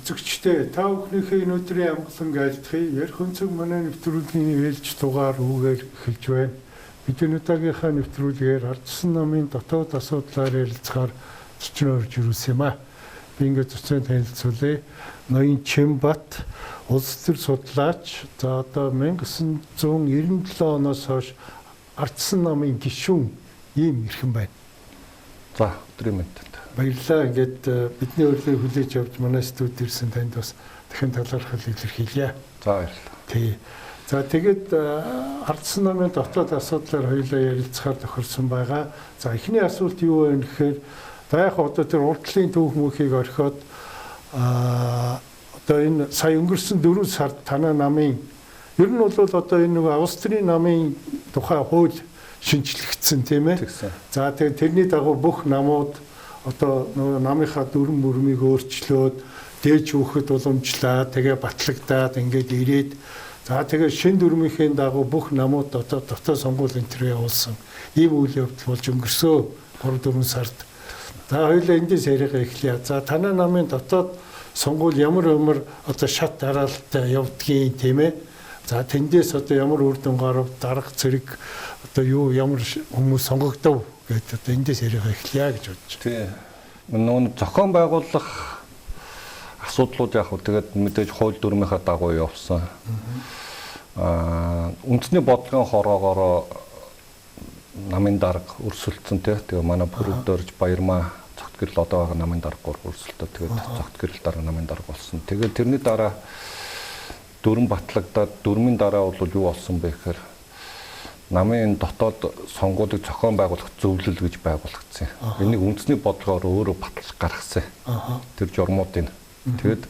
үзэгчтэй та бүхнийхээ өнөөдрийн амгалан айлтгая. Ярих өнцөг манай нэвтрүүлгийн ээлж дугаар үгээр эхэлж байна. Бид өнөөдрийнхээ нэвтрүүлгээр ардсан намын дотоод асуудлаар ярилцахаар зочин орж ирсэн юм аа. Би ингээд зочин танилцуулъя. Ноён Чимбат улс төр судлаач. За одоо 1997 оноос хойш ардсан намын гишүүн ийм ирхэн байна. За өдрийн мэнд. Баярлалаа. Ингээд бидний урилгыг хүлээж авч манай студид ирсэн танд бас дахин талархал илэрхийлье. За баярлалаа. Тий. За тэгээд ардсан намын дотоод асуудлаар хоёулаа ярилцахаар тохирсон байгаа. За эхний асуулт юу вэ гэхээр за яг одоо тэр урдлын түүх мөхийг орхиод одоо энэ сая өнгөрсөн 4 сард танай намын ер нь бол одоо энэ нэг Австрийн намын тухай хууль шинжлэгдсэн тийм ээ. За тэгээд тэрний дагуу бүх намууд одоо намынхаа дүрм мөрмийг өөрчлөөд дээж өөхөд уламжлаа, тэгээ батлагдаад ингээд ирээд за тэгээ шин дүрмийнхээ дагуу бүх намууд одоо дотоод сонгуулийн энэ явуулсан. Ийм үйл явдал болж өнгөрсөө 3-4 сард. За хоёулаа эндээс яриага эхлэе. За танай намын дотоод сонгуул ямар одоо шат дараалттай явдгийг тийм ээ. За тэндээс одоо ямар үр дүн гарав, дарга зэрэг одоо юу ямар хүмүүс сонгогдов гэдэг одоо эндээс яриага эхлэе гэж бодож. Тий. Нүүн зохион байгуулах асуудлууд яг хөө тэгээд мэдээж хууль дүрмийнхаа дагуу явсан. Үндэсний бодлогын хороогоор намын дарга өрсөлдсөн тий. Тэгээ манай бүрдөрж Баярмаа цогт гэрэл одоо байгаа намын дарга өрсөлдөө тэгээд цогт гэрэл дараа намын дарга болсон. Тэгээд тэрний дараа дүрм батлагдаад дүрмийн дараа бол юу болсон бэ гэхээр намын дотоод сонгуулийг зохион байгуулах зөвлөл гэж байгуулагдсан. Энийг үндэсний бодлогоор өөрөө батлах гаргасан. Тэр журмуудын. Тэгэд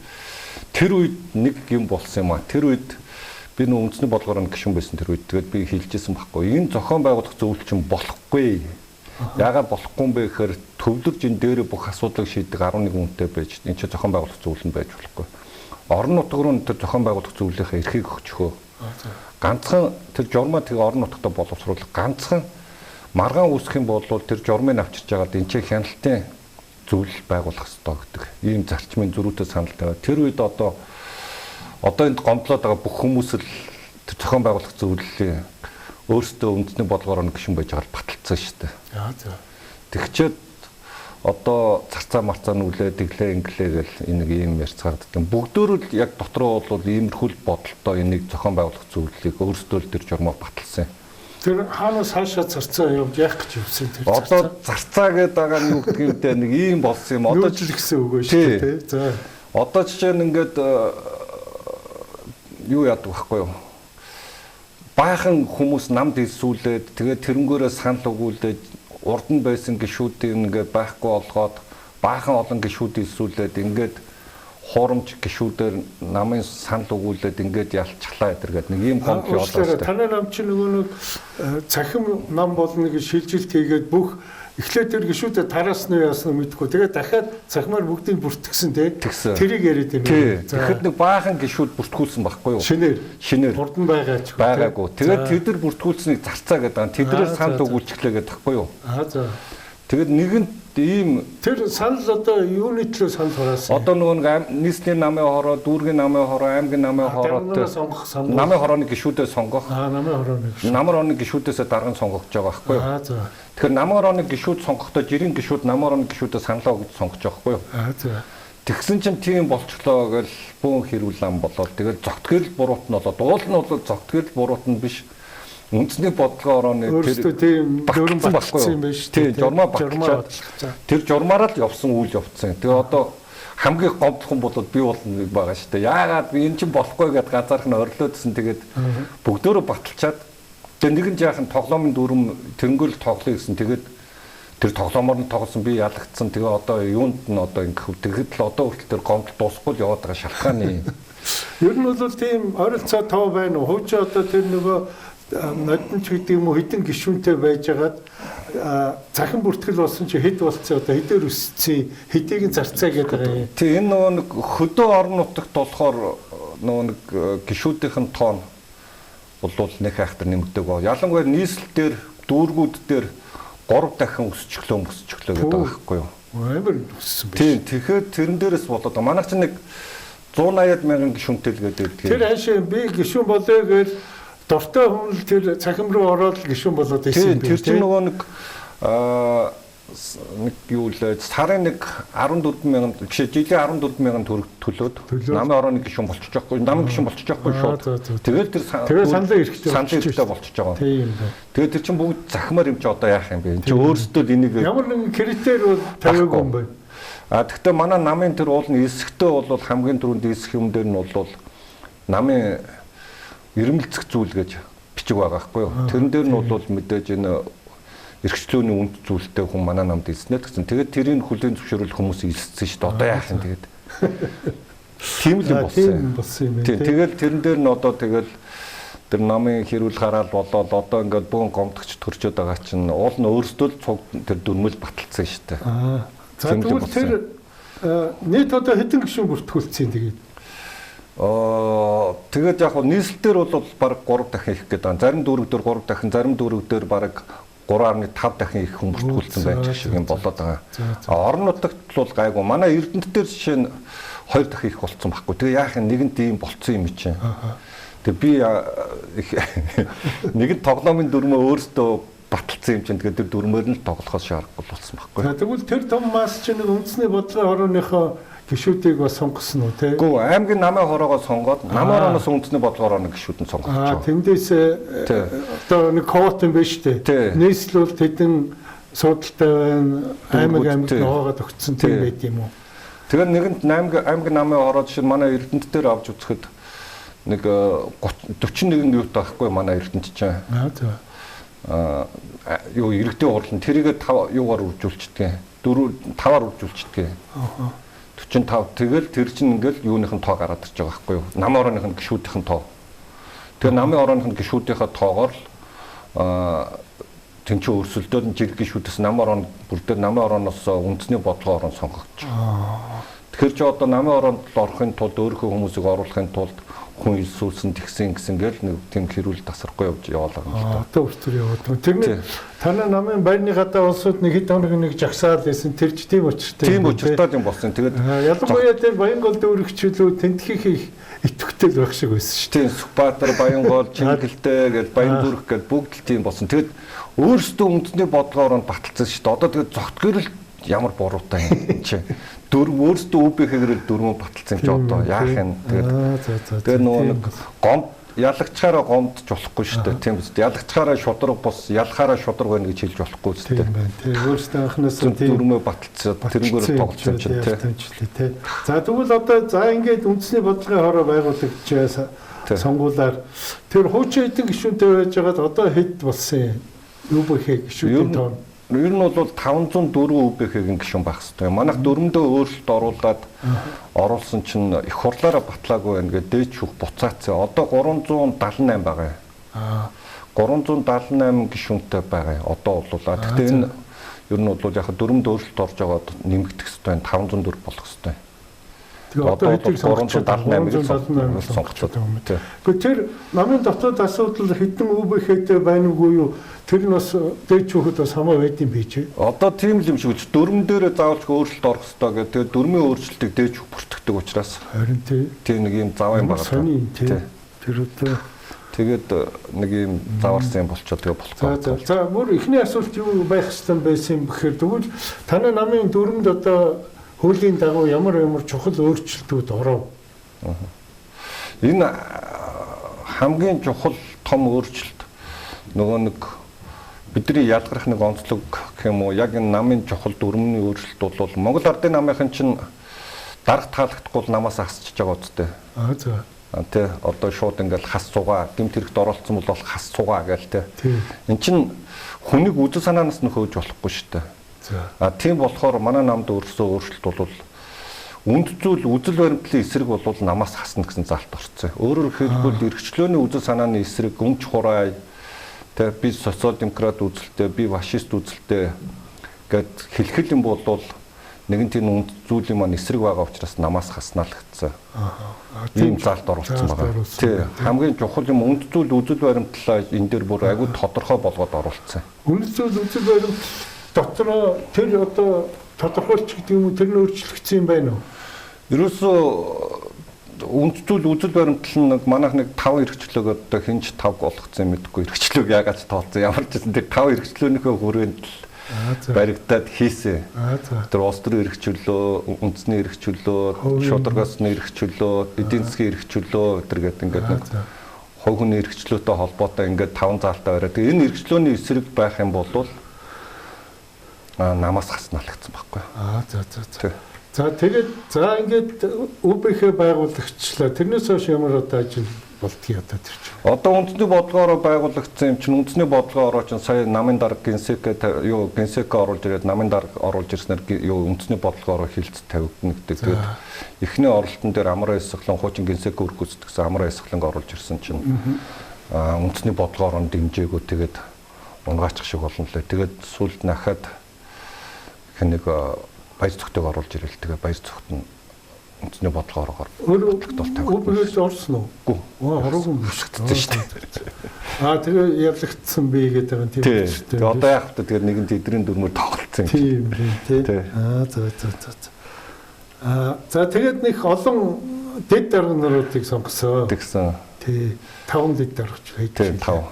тэр үед нэг юм болсон юм аа. Тэр үед би нөө үндэсний бодлогоор гишүүн байсан тэр үед. Тэгэд би хэлжсэн байхгүй. Энэ зохион байгуулах зөвлөл чинь болохгүй. Яагаад болохгүй юм бэ гэхээр төвлөрж энэ дээр бүх асуудлыг шийдэх 11 хүнтэй байж энэ чинь зохион байгуулах зөвлөл нь байж болохгүй. Орон нутг руу тэр зохион байгуулах зөвлөлийнхээ эрхийг өгчхөө. Ганцхан тэр журмаа тэг орон нутгад боловсруулах ганцхан маргаан үүсэх юм бол тэр журмыг авчирч байгаад энэ чинь хяналтын зөвлөл байгуулах ёстой гэдэг. Ийм зарчмын зөрүүтэй санал тавиад тэр үед одоо энд гомдлоод байгаа бүх хүмүүс л тэр зохион байгуулах зөвлөлийн өөрсдөө үндэсний бодлогоор гишүүн байж байгаа баталцсан шүү дээ. Тэгчээд одоо зарцаа марцаа нүлээ тэглээ инглээ гэл энийг ийм ярьцгаардаг. Бүгдөө л яг дотроо бол иймэрхүү бодолтой энийг зохион байгуулах зөвлөлийг өөрсдөө л тэр журмаа баталсан. Тэр хаанаас хаашаа зарцаа явж яах гэж явсан тэр зарцаа? Одоо зарцаа гэдэг байгаа нь юу гэдгийг дээ нэг ийм болсон юм. Одоо ч л гэсэн үг шүү дээ. За. Одоо жишээ нь ингээд юу яадаг байхгүй юу? Баахан хүмүүс намд илсүүлээд тэгээд тэрнгөөрөө санал өгүүлээд урд нь байсан гишүүдийн ингээд байхгүй болгоод баахан олон гишүүд илсүүлээд ингээд хуурамч гишүүдээр намын санал өгүүлээд ингээд ялцглаа гэдэргээд нэг ийм гомдол явуулсан. Танай нам чи нөгөө нэг цахим нам болно гэж шилжилт хийгээд бүх эхлээд тэр гишүүдэд тараасны яасна мэдгүй. Тэгээд дахиад цахимаар бүгдийг бүртгэсэн тий. Тэрийг яриад байна. Тэгэхэд нэг баахан гишүүд бүртгүүлсэн байхгүй юу? Шинээр. Урд нь байгаач. Байгаагүй. Тэгээд тэд нар бүртгүүлсэнийг зарцаа гэдэг. Тэднэр санал өгүүлчихлээ гэдэг байхгүй юу? За. Тэгээд нэгэнт ийм тэр санал одоо юуны төлөө санал хураасан? Одоо нөгөө нийслэлийн намын хороо, дүүргийн намын хороо, аймгийн намын хороотой намын хорооны гишүүдээ сонгох. Намын хорооны гишүүд. Намын хорооны гишүүдээс дарган сонгогдож байгаа байхгүй юу? За. Тэгэхээр намын хорооны гишүүд сонгохдоо жирийн гишүүд намын хорооны гишүүдээ саналаа өгч сонгож байгаа байхгүй юу? За. Тэгсэн чинь тийм болчихлоо гэж бөөн хэрүүлэн болоод тэгээд зогтгэрэл буруут нь болоод уул нь бол зогтгэрэл буруут нь биш. Үндэсний бодлогоор тэр тийм дөрөн батлсан юм байна шүү дээ. Тийм журмаа батлаад тэр журмаараа л явсан үйл явцсан. Тэгээ одоо хамгийн гомдлох юм бол би бол нэг байгаа шүү дээ. Яагаад би энэ чинь болохгүй гэдээ газарх нь орлоодсэн. Тэгээд бүгдөө баталчаад тэр нэгэн жаахан тоглоомын дүрм тэрнгүүл тоглоё гэсэн. Тэгээд тэр тоглоомоор нь тоглосон би ялагдсан. Тэгээ одоо юунд нь одоо ингэв. Тэгэхэд л одоо хүртэл тэр гомдол дуусахгүй л яваад байгаа шалтгааны. Ер нь бол тийм ойролцоо тав байна уу? Хууч одоо тэр нөгөө нодон ч гэдэг юм уу хэдэн гишүүнтэй байжгаад захин бүртгэл болсон чи хэд болцсон одоо хэдээр өссөн хэдийг зарцаа гэдэг юм. Тий энэ нөгөө нэг хөдөө орон нутагт болохоор нөгөө нэг гишүүдийн тоон бол нэг хайхтар нэмэгдэг ба. Ялангуяа нийслэлээр дүүргүүд дээр 3 дахин өсчихлөө гэдэг байгаа байхгүй юу? Амар өссөн байна. Тийм тэгэхээр тэрэн дээрээс болоод манайх чинь нэг 180 мянган гишүүнтэй л гэдэг. Тэр хаашаа би гишүүн болоо гэж дуртай хүмүүс тэр цахим руу ороод гишүүн болоод ирсэн юм. Тэр чинь нөгөө нэг юу л сарын нэг 14 мянган жишээ жилийн 14 мянган төгрөг төлөөд намын орооны гишүүн болчих жоохгүй. Намын гишүүн болчих жоохгүй шууд. Тэгээд тэр саналын эрхтэй болчих жоо. Тийм байна. Тэгээд тэр чинь бүгд захимаар юм чи одоо яах юм бэ? Чи өөрсдөө энийг ямар нэгэн критерий бол тавиагүй юм байна. Гэхдээ манай намын тэр уул нь эсхтэй бол хамгийн түрүүнд эсэх юм дээр нь бол намын ирмэлцэх зүйл гэж бичиг байгаа байхгүй юу? Тэрэн дээр нь бол мэдээж энэ эрхчлөөний үнд зүйлтэй хүн манай намд ирснэ гэсэн. Тэгээд тэрийг хүлээн зөвшөөрөл хүмүүс илссэн шүү дээ. Одоо яах юм тэгээд. Тийм л болсон юм. Тэгээд тэрэн дээр нь одоо тэгээд тэр намын хэрүүл хараал болоод одоо ингээд бүгэн гомдогч төрчөөд байгаа чинь уул нь өөрсдөө л цуг тэр дүрмэл баталсан шүү дээ. За тэгвэл тэр нийт одоо хэдэн гишүүн бүртгүүлсэн тэгээд. Тэгээд яг нь нийслэлээр бол баг 3 дахин их гэдэг. Зарим дүүрэг дээр 3 дахин, зарим дүүрэг дээр баг 3.5 дахин их хүн бүртгүүлсэн байж шиг юм болоод байгаа. Орон нутагт бол гайгүй. Манай Эрдэнэт дээр жишээ нь 2 дахин их болцсон байхгүй. Тэгээ яах юм нэгэн тийм болцсон юм чинь. Тэгээ би нэгэн тоглоомын дүрмөө өөртөө баталсан юм чинь тэгээ тэр дүрмээр нь тоглохоос шаардлагагүй болсон байхгүй. Тэгвэл тэр том масс чинь үндэсний бодлогын орооныхоо гишүүдийг бас сонгосон уу те? Гүү аймгийн намын хороогоо сонгоод намын орооноос үндэсний бодлогоор орооны гишүүд нь сонгож байгаа. Тэндээс одоо нэг квот юм биш үү? Нийслэл бол тэдэн судалтай байна. Аймаг ногоогод өгсөн тийм байт юм уу? Тэгэхээр нэгэнт аймгийн намын хороо жишээ манай Эрдэнэт дээр авч үзэхэд нэг 41 юу таахгүй манай Эрдэнэт чинь. Юу иргэдийн хурлын тэрийгэ 5 юугаар үржүүлчихдэг. 5-аар үржүүлчихдэг. 45 тэгэл тэр чинь ингээл юуныхын тоо гараад ирж байгаа байхгүй юу? Намын орооных нь гишүүдийн тоо. Тэгээ намын орооных нь гишүүдийнхээ тоогоор тэнцээ өрсөлдөөд жиг гишүүдээс намын орон бүрдээ намын орооноос үндэсний бодлогын орон сонгогдож байгаа. Тэгэхээр чи одоо намын ороонд орохын тулд өөрийнхөө хүмүүсийг оруулахын тулд хүн илсүүлсэн тэгсэн гэсэн гээл нэг тийм хэрүүл тасрахгүй явж яваалаа юм л да. Одоо үртүр яваад. Тэрний танай намын байрны гадаа улсууд нэг хэд хоног нэг жагсаал байсан тэр ч тийм учиртай. Тийм учиртай юм болсон. Тэгээд ялангуяа тэр Баянгол дүүрэгчлүүд тентхих итгэвтэй байх шиг байсан шүү. Тийм Сүхбаатар, Баянгол, Чингэлтэй гээд Баян дүүрэг гээд бүгд л тийм болсон. Тэгээд өөрсдөө үндэсний бодлогоор нь баталсан шүү дээ. Одоо тэгээд зогт гэрэл ямар буруутай юм чи. Дөрөв өөрсдөө үүдийнхээгээр дөрвөн баталсан чи одоо яах юм тэгээд нөгөө нэг гомд ялагчаараа гомдж болохгүй шүү дээ тийм үст ялагчаараа шудраг бус ялахаараа шудраг байна гэж хэлж болохгүй үст тийм байна тийм өөрсдөө анханаас нь дөрмөө баталцаад тэрнгүүр тоглосон чинь тийм за тэгвэл одоо за ингээд үндэсний бодлогын хороо байгуулагчаас сонгуулаар тэр хуучин эдийн гишүүнтэй байж байгаад одоо хэд болсон юу бэхэ гишүүдийн тоон ер нь бол 504 УБХ-ийн гишүүн байх хэрэгтэй. Манайх дөрөндөө өөрчлөлт оруулаад оруулсан чинь их хурлаараа батлаагүй байна гэдэг дээд шүүх буцаацсан. Одоо 378 байгаа юм. 378 гишүүнтэй байгаа юм. Одоо бол гэхдээ энэ ер нь бол яг дөрөнд өөрчлөлт орж байгаад нэмэгдэх хэрэгтэй. 504 болох хэрэгтэй. Тэгээ одоо хэдийг 378 сонголцоод байна. Гэхдээ тэр намын дотоод асуудал хэдэн УБХ-тэй байна уу юу? Тэр нь бас дээд шүүхэд бас хамаа байд юм биш үү? Одоо тийм л юм шиг үз. Дөрмөн дээрээ заавалч өөрчлөлт орох хэрэгтэй гэдэг. Тэгээд дөрмийн өөрчлөлтийг дээд шүүх бүртгэдэг учраас. Харин тийм нэг юм зав юм байгаа. Тэр одоо тэгээд нэг юм заварсан юм болчихоо тэгээ болохгүй. За мөр эхний асуулт юу байх ёстой байсан юм бэхээр тэгвэл танай намын дөрмөнд одоо хуулийн дагуу ямар чухал өөрчлөлтүүд оров? Энэ хамгийн чухал том өөрчлөлт нөгөө нэг бидний ялгарх нэг онцлог гэх юм уу яг энэ намын чухал дөрмөний өөрчлөлт бол Монгол Ардын намынхан чинь дарга таалагдахгүй намаас хасчихж байгаа үстэй. За. Тэ одоо шууд ингээл хас сугаа гэмт хэрэгт оролцсон бол хас сугаа гээл тэ. Эн чинь хүнийг үзэл санаанаас нь хөөж болохгүй шүү дээ. Тийм болохоор манай намд өөрсдөө өөрчлөлт бол үнд зүйл үзэл баримтлалын эсрэг бол намаас хасна гэсэн залт орцсон. Өөрөөр хэлбэл эрхчлөөний үзэл санааны эсрэг өмч хураа тэ би социал демократ үзэлтэй би фашист үзэлтэй гэд хэлхэл юм бол нэгэн тийм үнд зүйлийн маань эсрэг байгаа учраас намаас хаснаа л гэсэн. Ийм залт оруулсан байгаа. Тий. Хамгийн чухал юм үнд зүйл үзэл баримтлалаа энэ дээр бүр айгүй тодорхой болгоод оруулсан. Үнд зүйл үзэл баримтлал дотроо тэр одоо тодорхойлч гэдэг юм уу тэр нь өөрчлөгдсөн юм байна уу? Ерөөсөө үндсүүл үзэл баримтлал нь манайх нэг 5 эрхчлөөг одоо хинж 5 болгоцсон юм мэдгүй эрхчлөөг яагаад тооцсон ямар ч гэсэн тэр 5 эрхчлөөнийхөө хүрээнд баригдаад хийсэн. Тэр улс төрийн эрх чөлөө, үндэсний эрх чөлөө, шударгасны эрх чөлөө, эдийн засгийн эрх чөлөө гэдэг ингээд нэг хувь хүний эрх чөлөөтэй холбоотой ингээд 5 заалтай бариад. Тэгээ энэ эрх чөлөөний эсрэг байх юм бол намаас хаснaalгдсан байхгүй. За тэгээд ингээд УБХ байгуулагчлаа. Тэрнээс хойш ямар одоо ажил болдгийг одоо тэр чинь. Одоо үндэсний бодлогоор байгуулагдсан юм чинь үндэсний бодлогоор чинь сая намын дарга генсек оруулж ирээд намын дарга оруулж ирснээр үндэсний бодлогоор хилцэж тавигдана гэдэг. Тэгээд эхний оролтон дээр амар эсхлэн хуучин генсек өрх гүйцэтгэсэн амар эсхлэнг оруулж ирсэн чинь үндэсний бодлогоор нь дэмжээгөө тэгээд унгаачих шиг болно лээ. Тэгээд сүүлд нахад нэг баяр цогтойг оруулж ирэл. Тэгээ баяр цогт нь үндэсний бодлогоор өвөж орсон уу? Үгүй. Ороогүй бишгдсэн шүү дээ. Тэгээ ялагдсан бэ гэдэг юм тийм шүү дээ. Тэгээ одоо яах вэ? Тэгээ нэгэн тэдний дүрмээр тоглолцсон юм. Тийм тийм. За тэгээд нэг олон дэд дарга наруудыг сонгосон. Тэгсэн. Тий. 5 дэд даргач хайж. 5.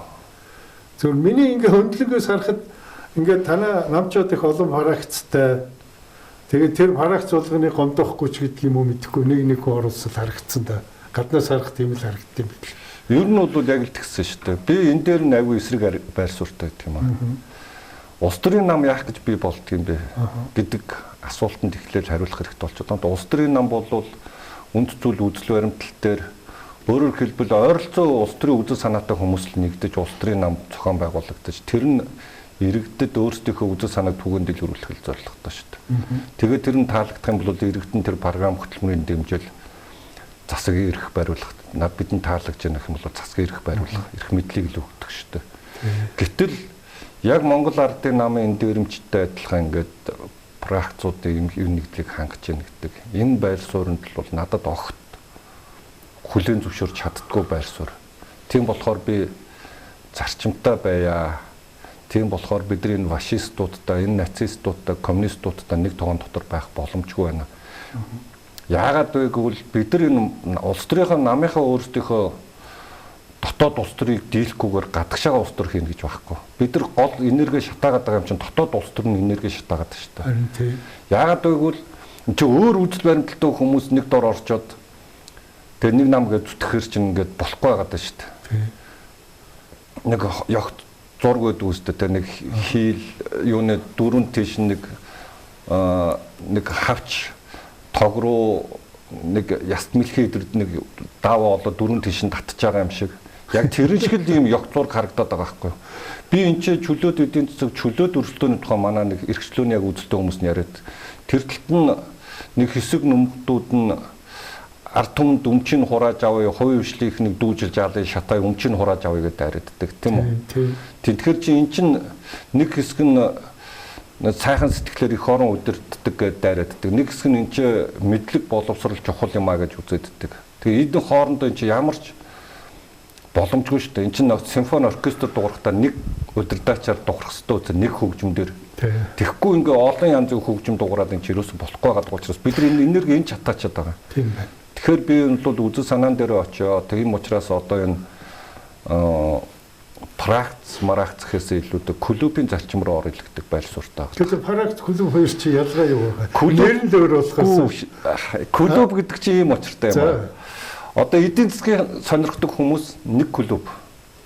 Зөв миний ингээ хөндлөнгөөс харахад ингээ танаа намчууд их олон харагцтай. Тэгээд тэр харагц болгоны гомдохгүй ч гэдэг юм уу мэдэхгүй нэг хүн оруулсан харагдсан да. Гаднаас харах тийм л харагдсан юм бэл. Ер нь бол яг л тэгсэн шүү дээ. Би энэ дээр нь аягүй эсрэг байр суурьтай гэх юм аа. Улс төрийн нам яах гэж би болдгийм бэ гэдэг асуултанд эхлээл хариулах хэрэгтэй болчиход байна. Улс төрийн нам бол үнд зүйл үзэл баримтлал дээр өөрөөр хэлбэл ойролцоо улс төрийн үзэл санаатай хүмүүс л нэгдэж улс төрийн нам зохион байгуулагдаж тэр нь иргэдэд өөрсдийнхөө үзэл санааг түгээн дэлгэрүүлэх зорилготой шүү дээ. Тэгээд тэр нь таалагдах юм бол иргэдэн тэр програм хөтөлмөрийн дэмжил засгийн эрх бариулах бидэнд таалагдж байгаа юм бол засгийн эрх бариулах эрх мэдлийг л өгдөг шүү дээ. Гэтэл яг Монгол ардын намын энэ дээрэмчтэй адилхан ингээд практикуудын юм нэгдлийг хангаж яах гэдэг. Энэ байр суурьнд бол надад огт хүлээн зөвшөөрч чаддгүй байр суурь. Тийм болохоор би зарчимтай байя. Тийм болохоор бидний энэ фашистуудтай, энэ нацистуудтай, коммунистуудтай нэг тоон дотор байх боломжгүй байна. Яагаад вэ гэвэл бид нар энэ улс төрийнхөө намынхаа өөрсдийнхөө дотоод улс төрийг дийлэхгүйгээр гадагшаага улс төр хийнэ гэж байхгүй. Бид нар гол энерги шатаагаад байгаа юм чинь дотоод улс төр нь энерги шатаагаад байна шүү дээ. Харин тийм. Яагаад вэ гэвэл энэ чинь өөр үзэл баримталтай хүмүүс нэг дор орчоод тэгээ нэг нам гэж зүтгэхэр чинь ингээд болохгүй байгаа даа шүү дээ. Нэг ягт зургууд үүсдэг те нэг хийл юуны дөрөв тийш нэг хавч тог руу нэг яст мэлхий өдрөд нэг даваа болоод дөрөв тийш нь татж байгаа юм шиг яг тэрэн шиг л ийм ягт зураг харагдаад байгаа байхгүй юу. Би энэ ч чөлөөт эдийн засаг чөлөөт өрсөлдөөний тухай манай нэг эрхчлөөний яг үзэлтэй хүмүүс нь яриад тэр талд нь нэг хэсэг нөмгдүүд нь ард түмэнд өмчийг хурааж авъя, хувийн хвшлийнх нэг дүүжилж аалын шатай өмчийг хурааж авъя гэдээ дайрагддаг тийм үү. Тэгэхээр чи эн чин нэг хэсэг нь сайхан сэтгэлээр их орон удирддаг гэдээ дайрагддаг. Нэг хэсэг нь эн чи мэдлэг боловсрал чухал юм а гэж үзэгддэг. Тэгээ эдгээр хоорондоо эн чи ямар ч боломжгүй шүү дээ. Эн чин симфони оркестр дуурахтаа нэг удирдаачаар дуурах хэрэгтэй үсэ нэг хөгжмөндөр. Тэгэхгүй ингээ олон янзын хөгжим дуураад эн чи ерөөсө болохгүй байгаа учраас бид нар энэ энерги энэ чатаачаад байгаа. Тийм байна. Тэгэхээр би энэ бол үзэл санаан дээр очиод тийм учраас одоо энэ практик маракц гэхээс илүү клубын зарчим руу орё гэдэг байр суурьтай байна. Тэгэхээр практик клуб хоёр чи ялгаа юу вэ? Нэр нь л өөр болохоос клуб гэдэг чи ийм очиртай юм байна. Одоо эдийн засгийн сонирхдаг хүмүүс нэг клуб.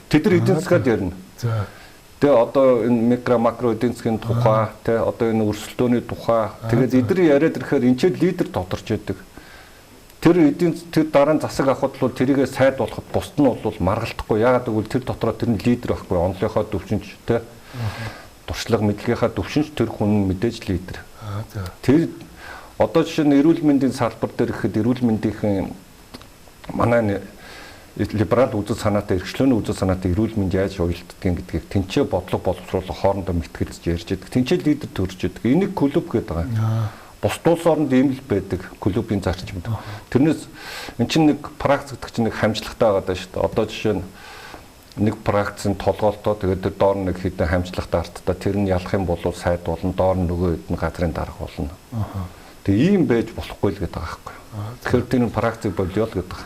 Тэд нар эдийн засгаад ярина. За. Тэгээ одоо энэ микро макро эдийн засгийн тухай, тэ одоо энэ өрсөлдөөний тухай. Тэгээд эдгээр яриад ирэхээр энэ ч лидер тодорч яадаг. Тэр дараа нь засаг авахд бол тэрийгэ сайд болгоход бусд нь бол маргалдахгүй. Яагаад гэвэл тэр дотроо тэр нь лидер байхгүй. Онлынхоо төвшинч тэ туршлага мэдлэгийнхаа төвшинч тэр хүн мэдээж лидер. Тэр одоо жишээ нь эрүүл мэндийн салбар дээр ихэд эрүүл мэндийн манай либерал үзэл санаатай эрхчлөөний үзэл санаатай эрүүл мэнд яаж уялддгийг гэдгийг тэнцээ бодлого боловсруулах хоорондоо мэтгэж ярьж байдаг. Тэнцээ лидер төрж байдаг. Энийг клуб гэдэг байгаа. Бус улс оронд ийм л байдаг клубын зарчим. Тэрнээс эн чинь нэг практик гэдэг чинь нэг хамжлагтай байгаа даа шүү дээ. Одоо жишээ нь нэг практикийн толгоолтоо тэгээд тэр доор нэг хэдэн хамжлагтай артта тэр нь ялах юм бол сайд болно, доор нь нөгөө хэдэн газрын дарга болно. Тэгээ ийм байж болохгүй л гэдэг байгаа байхгүй. Тэгэхээр тэр практик болио л гэдэг.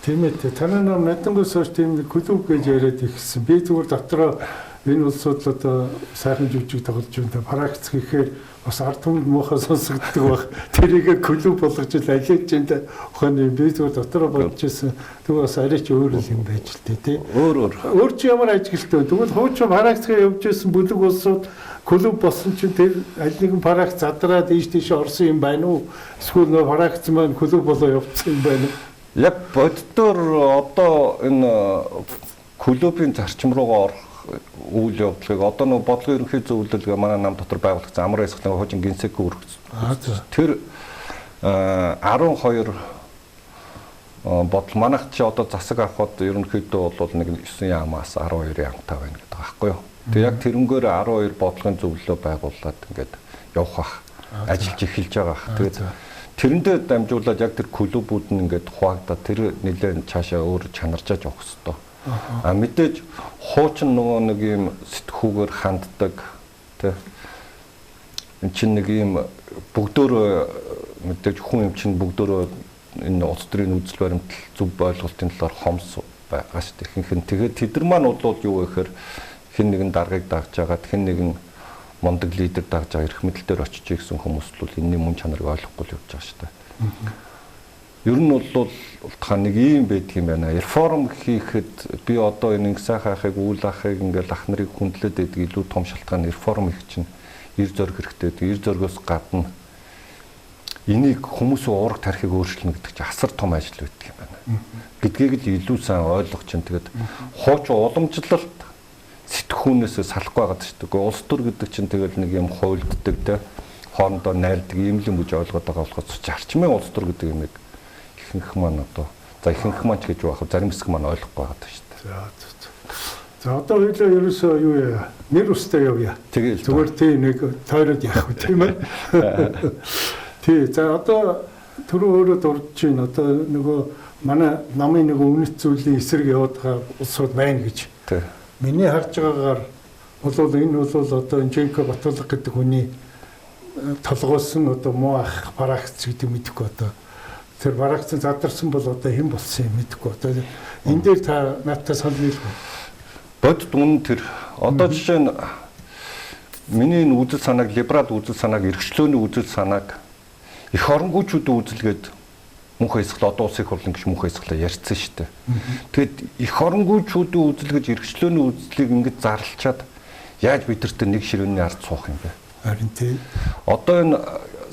Тийм ээ. Танай нам надангаас хойш тийм клуб гэж яриад ихсэн. Би зүгээр дотроо энэ улсууд л одоо сайхан жүжиг тоглож байна. Практик хийхээр бас ард түмэнд муухай сонсогддог баг. Тэрийг клуб болгож л алиаж энэ ухааны би зүгээр дотроо бодож ирсэн. Тэгвэл бас арай ч өөр юм байж л тээ. Өөр чи ямар ажилттай. Тэгвэл хуучин практик явж ирсэн бүлэг улсууд клуб болсон чинь тэр аль нэгэн практик задраад ийш орсон юм байна уу? Эсвэл нөө практик маань клуб болоо явцсан юм байна уу? Яг боддоор одоо энэ клубын зарчим руугаа орох үйл явдлыг одоо нэг бодлогын ерөнхий зөвлөлд манай нам дотор байгуулагдсан амар эсхлэн хожин гинсек үргэлж. Тэр 12 бодол манайх чи одоо засаг авахд ерөнхийдөө бол нэг 9 ямаас 12 ямтай байна гэдэг байхгүй юу. Тэгээ яг тэрнгээр 12 бодлогын зөвлөлөө байгуулад ингээд явах ажиллаж эхэлж байгаа. Тэгээд тэрэндээ дамжуулаад яг тэр клубүүд нь ингээд хуваагдаад тэр нэлээд цаашаа өөр чанарчааж явах хэрэгтэй. Мэдээж хуучин нөгөө нэг юм сэтгхүүгээр ханддаг тий. Энд чинь нэг юм бүгдөө мэдээж хүн юм чинь бүгдөө энэ улс төрийн үзэл баримтал зөв ойлголтын талаар хомс байгаа шүү дээ. Ихэнх нь тэгээд тэд нар маань болоод юу вэ гэхээр хэн нэгэн даргаыг дагж агаад хэн нэгэн мондөг лидер дагж байгаа эрх мэдэл дээр очиж ирсэн хүмүүс л энэний мөн чанарыг ойлгохгүй л явж байгаа шүү дээ. Ер нь бол та нэг юм байдаг юм байна. Реформ хийхэд би одоо энэ инксах ахыг үйл ахыг ингээл ах нарыг хүндлээд байдаг илүү том шалтгаан реформ их чинь эр зориг хэрэгтэй. Эр зоригоос гадна энийг хүмүүсийн уурга тарихыг өөрчлөнө гэдэг чинь асар том ажил байдаг юм байна. Гэдгийг л илүү сайн ойлгох чинь тэгээд хуучин уламжлалт сэтгхүүнээс салахгүй байгаа шүү дээ. Улс төр гэдэг чинь тэгэл нэг юм хуйлддаг те хоорондоо найрдаг ийм л юм гэж ойлгоод байгаа болохоос зарчмын улс төр гэдэг юм ихэнх маань одоо за ихэнх маань ч гэж байх зарим хэсэг маань ойлгохгүй байгаа шүү дээ. За одоо хоёлаа ерөөсөө юу яа нэр устай явъя. Тэгэл зүгээр тийм нэг тойроод явах тийм ээ. Тий за одоо түрүү өөрөө дурдж байна. Одоо нөгөө манай намын нэг үнэт зүйлийн эсрэг яваад байгаа улсууд байна гэж. Тий. Миний харж байгаагаар бол энэ бол одоо Женко Батулга гэдэг хүний толгоос нь одоо муу ах парагц гэдэг мэдэхгүй одоо тэр парагц задарсан бол одоо хэн болсон юм мэдэхгүй одоо энэ дээр та надтай санал нийлгүй. Бодд үнэн тэр одоо жишээ нь миний энэ үзэл санааг либерал үзэл санааг эрхчлөөний үзэл санааг эх оронгуйчуудын үзэлгээд мөнх эсгэл одоо улсын хурлын гэх мөнх эсгэлээ ярьсан шүү дээ. Тэгэд эх оронгуйчуудын үзэл гэж эрхчлөөний үзлийг ингэж зарлчаад яаж бидэртээ нэг ширүүний ард суух юм бэ? Харин тий. Одоо энэ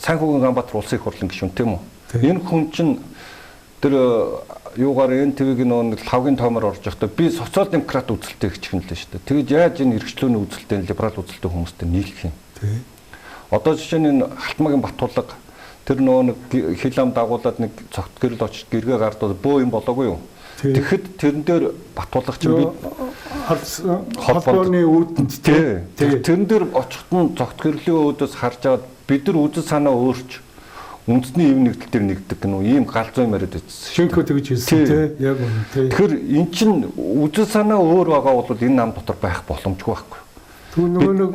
Санхүүгийн Ганбаатар улсын хурлын гишүүн тийм үү? Энэ хүн чинь тэр юугаар НТВ-г нэг лавгийн тоомоор орж явахдаа би социал демократ үзэлтэй гिचхэн л шүү дээ. Тэгэж яаж энэ эрхчлөөний үзэлтэй либерал үзэлтэй хүмүүстэй нийлэх юм? Тий. Одоо жишээ нь энэ Халтмаагийн Батулга тэр нөгөө нэг хил ам дагуулад нэг цогт гэрэл очиж гэргээ гардаад бөө юм болоогүй юу? Тэгэхэд тэрэн дээр Батулга чинь би холбооны үүдэнд тий. Тэрэн дээр очихт нь цогт гэрлийн өөдөөс харж аваад бид нар үзэл санаа өөрч үндэсний эв нэгдэл төр нэгдэг гэнэ ийм галзуу юм яриад байсан. Шинкөө тэгж хэлсэн тий. Яг үнэ тий. Тэгэхээр эн чин үзэл санаа өөр байгаа бол энэ нам дотор байх боломжгүй байхгүй. Түр нөгөө нэг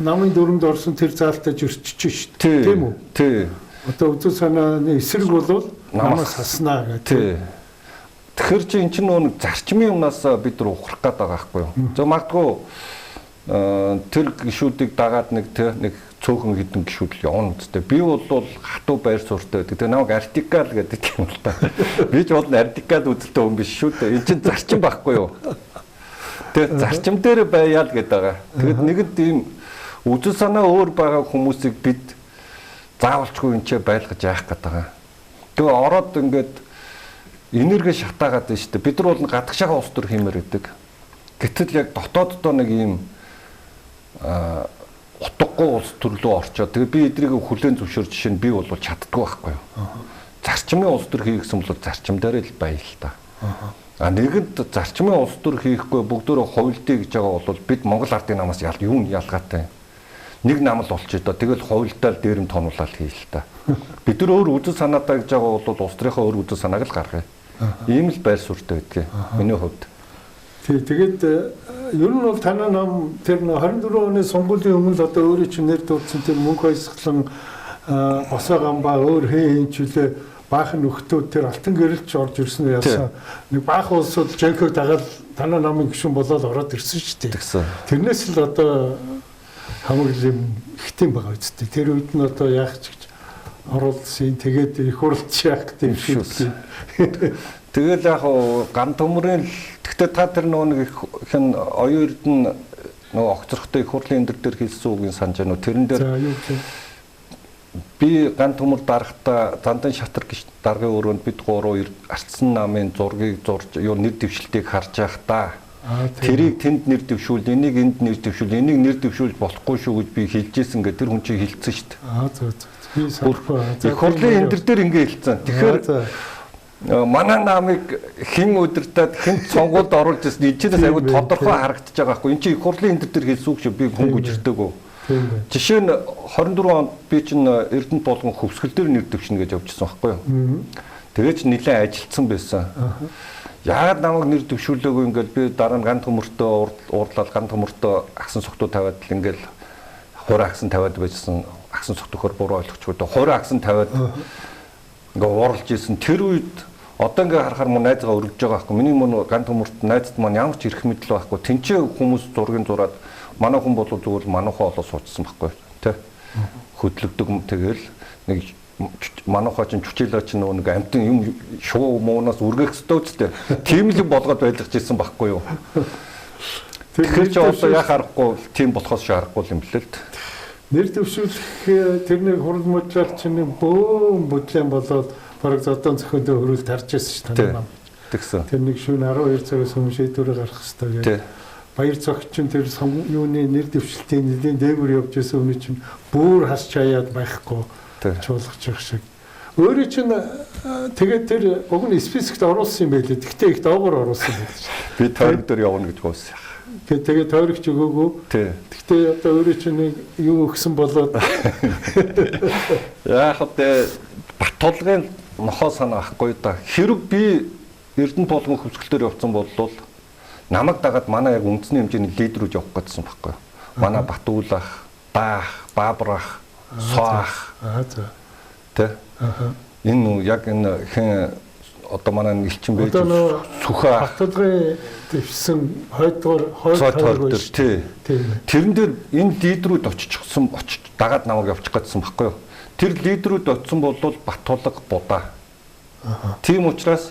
намын дүрмд орсон тэр заалтаа зөрчиж шүү дээ. Тийм үү? Тий. Одоо үзэл санааны эсрэг бол намаас хаснаа гэх тий. Тэгэхээр чи эн чин нөгөө зарчмын юмнаас бид нар ухрах гээд байгаа байхгүй юу? За магадгүй тэр гişүүдийг дагаад нэг цөөхөн хідэн гişүүд л явна үстэй. Би бол хатуу байр суурьтай байдаг. Тэгээ намайг артикал гэдэг юм л та. Би ч бол артикал үзэлтэй хүн биш шүү дээ. Энд чинь зарчим байхгүй юу? Тэгээ зарчим дээр байяа л гэдэг байгаа. Тэгээд нэгэнт ийм үзэл санаа өөр байгаа хүмүүсийг бид заавалчгүй энэ ч байлгаж яах гээд байгаа. Тэгээ ороод ингээд энерги шатаагаад байна шүү дээ. Бид нар бол гадагшаага улс төр хиймээр байдаг. Гэтэл яг дотооддоо нэг ийм утгагүй улс төрлөө орчоод тэгээ би эдрийг хүлээн зөвшөөр жишээ нь би бол чаддгүй байхгүй юу. Зарчмын улс төр хийх гэсэн бол зарчимдаараа л байл л та. Нэгэнт зарчмын улс төр хийхгүй бүгдөө хувилдъя гэж байгаа бол бид Монгол ардын намаас юу нь ялгаатай. Нэг нам л болчих доо тэгэл хувилдаал дээрэм тонуулаад хий л та. Бид нар өөр үзэл санаатай гэж байгаа бол улс төрийнхөө өөр үзэл санааг л гаргая. Ийм л байр суурьтай гэдгийг миний хувьд. Тэгээд ер нь бол танай нам тэр 24 оны сонгуулийн өмнө л одоо өөрөө чинь нэр дуудсан тэр мөнх баясгалан босоо гамбаа өөр хэн чүлээ баахан нөхдүүд тэр алтан гэрэлч орж ирсэн яасан. Нэг баахан улсууд Женког дагаад танаа намын гишүүн болоод ороод ирсэн шүү дээ. Тэрнээс л одоо хамгийн юм ихтэн байгаа үстэй. Тэр үед нь одоо яах ч гэж оруулсан. Тэгээд их хурлч яах гэдэм шиг. Тэгэл яг ган төмрийн тэгтээ та тэр нэг хэн оюун эрдэнэ нөгөө огцорхтой их хурлын энэ дээр хэлсэн үгийн санаж байна уу? Тэрэн дээр би ган төмөр дарахта зандан шатар гэж даргын өрөөнд бид гурав арцсан намын зургийг зурж юу нэр дэвшилтийг харж байхдаа тэрийг тэнд нэр дэвшүүл, энийг энд нэр дэвшүүл, энийг нэр дэвшүүлж болохгүй шүү гэж би хэлжсэн гэдэг тэр хүн чинь хэлсэн шүү дээ. Би санахгүй. Их хурлын энэ дээр ингэ хэлсэн. Тэгэхээр манай намыг хэн удирдаад хэн сонгуульд оруулж ирсэн эцээс аягүй тодорхой харагдаж байгаа байхгүй. Энд чинь их хурлын энэ дээр хэлсэн үг шүү. Би хүн гүжирдэггүй. Жишээ нь 24 онд би чинь Эрдэнэт болгон хөвсгөл дээр нэр дэвшнэ гэж явжсэн байхгүй юу. Тэгээд ч нэлээд ажилтсан байсан. Яагаад намайг нэр дэвшүүлээгүй ингээл би дараа нь ган төмөртөө уурлаад ган төмөртөө агсан согтуу тавиад л ингээл хураа агсан тавиад байжсэн агсан согтөхөр буруу ойлгочихгүй дээ. Хураа агсан тавиад ингээ уурлж исэн тэр үед одоо ингээ харахаар мөн найзгаа өргөж байгаа байхгүй. Миний мөн ган төмөрт найзд маань ямар ч ирэх мэдл байхгүй. Тэнцээ хүмүүс зургийн зураад манай хүн болов зүгээр манайхаа олоо суудсан байхгүй тий. Хөдлөгдөг тэгэл нэг манайхаа чинь чүчээлээ чинь нэг амтын юм шуу муунаас үргэх ёстой үстэй. Тийм л болгоод байлгаж ирсэн байхгүй юу. Тэгэхээр ч одоо яа харахгүй тийм болохоос шаарахгүй юм блээ л. Нэр дэвшүүлэх тэрний хурал мужаар чинь бөөн бүтлэн болоод бараг зодон зөхөндөө хөрүүл тарж ирсэн шүү дээ. Тэгсэн. Тэр нэг шөнө 12 цагаас өмнө шийдвэрээ гаргах хэрэгтэй гэдэг. Баяр цогч тэр юуны нэр дэвшилтийн нэлийн дээгүүр явж байсан хүний чинь бүр хас чаяад байхгүй чуулгаж явах шиг. Өөрөө чинь тэгээд тэр уг нь списикт оруулсан юм байлээ. Тэгтээ их доогоор оруулсан байлээ. Би тойрог дээр явна гэж гоосон. Тэгээд тойрогч өгөөгүй. Тэгтээ одоо өөрөө чинь нэг юу өгсөн болоод яах вэ? Батулгын нохоо санаа ахгүй да. Хэрэг би Эрдэнэт болгон хөвсгөлтөөр явцсан болвол намайг дагаад манай яг үндэсний хэмжээний лидерүүд явах гэсэн байхгүй. Манай Батуулах, Баах, Баабрах, Соах. Тэ. Энэ яг энэ хэн одоо манай элчин байж Сүхэ Батулгын дэвсэн хойдгоор тий. Тэрэн дээр энэ лидерүүд очиж дагаад намайг явчих гэсэн байхгүй. Тэр лидерүүд очисон бол Батулга будаа. Тийм учраас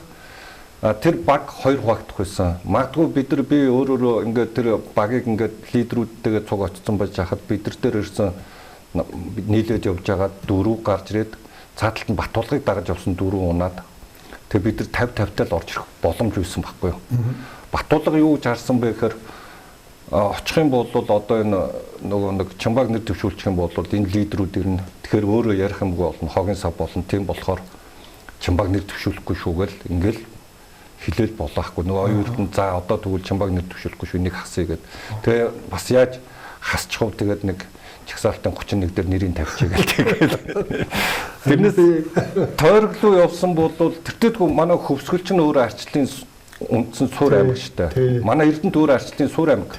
тэр баг хоёр хуваагдах байсан. Магадгүй би өөрөөрөө ингээд тэр багийг ингээд лидерүүдтэйгээ цуг очсон байж хахад бид нар дээр ирсэн нийлээд явж байгаа дөрөв гарч ирээд цааталт нь Батулгыг дагаж явсан дөрөв унаад тэг бид нар 50-50-тай л орж ирэх боломж үйсэн байхгүй юу. Батулга юу гэж харсан бэ гэхээр очих юм бол одоо энэ нөгөө нэг чамбаг нэр дэвшүүлчих юм бол энэ лидерүүд ирнэ. Тэгэхээр өөрөө ярих юмгүй болно, хогийн сав болно. Тийм болохоор чамбаг нэр дэвшүүлэхгүй шүүгээл ингээл хилээл болохгүй. Нөгөө оюун эрдэнэ за одоо тэгвэл чамбаг нэр дэвшүүлэхгүй шүү энийг хасъя гэд. Тэгээ бас яаж хасчихв тэгээд нэг чагсаалтын 31 дээр нэрийг тавьчих гээл тэгээд. Тэрнээс тойрог руу явсан бол тэртээдгүй манай хөвсгөлч нь өөрөө арчлалын үндсэн суур аймаг шүү дээ. Манай Эрдэнэт өөр арчлалын суур аймаг.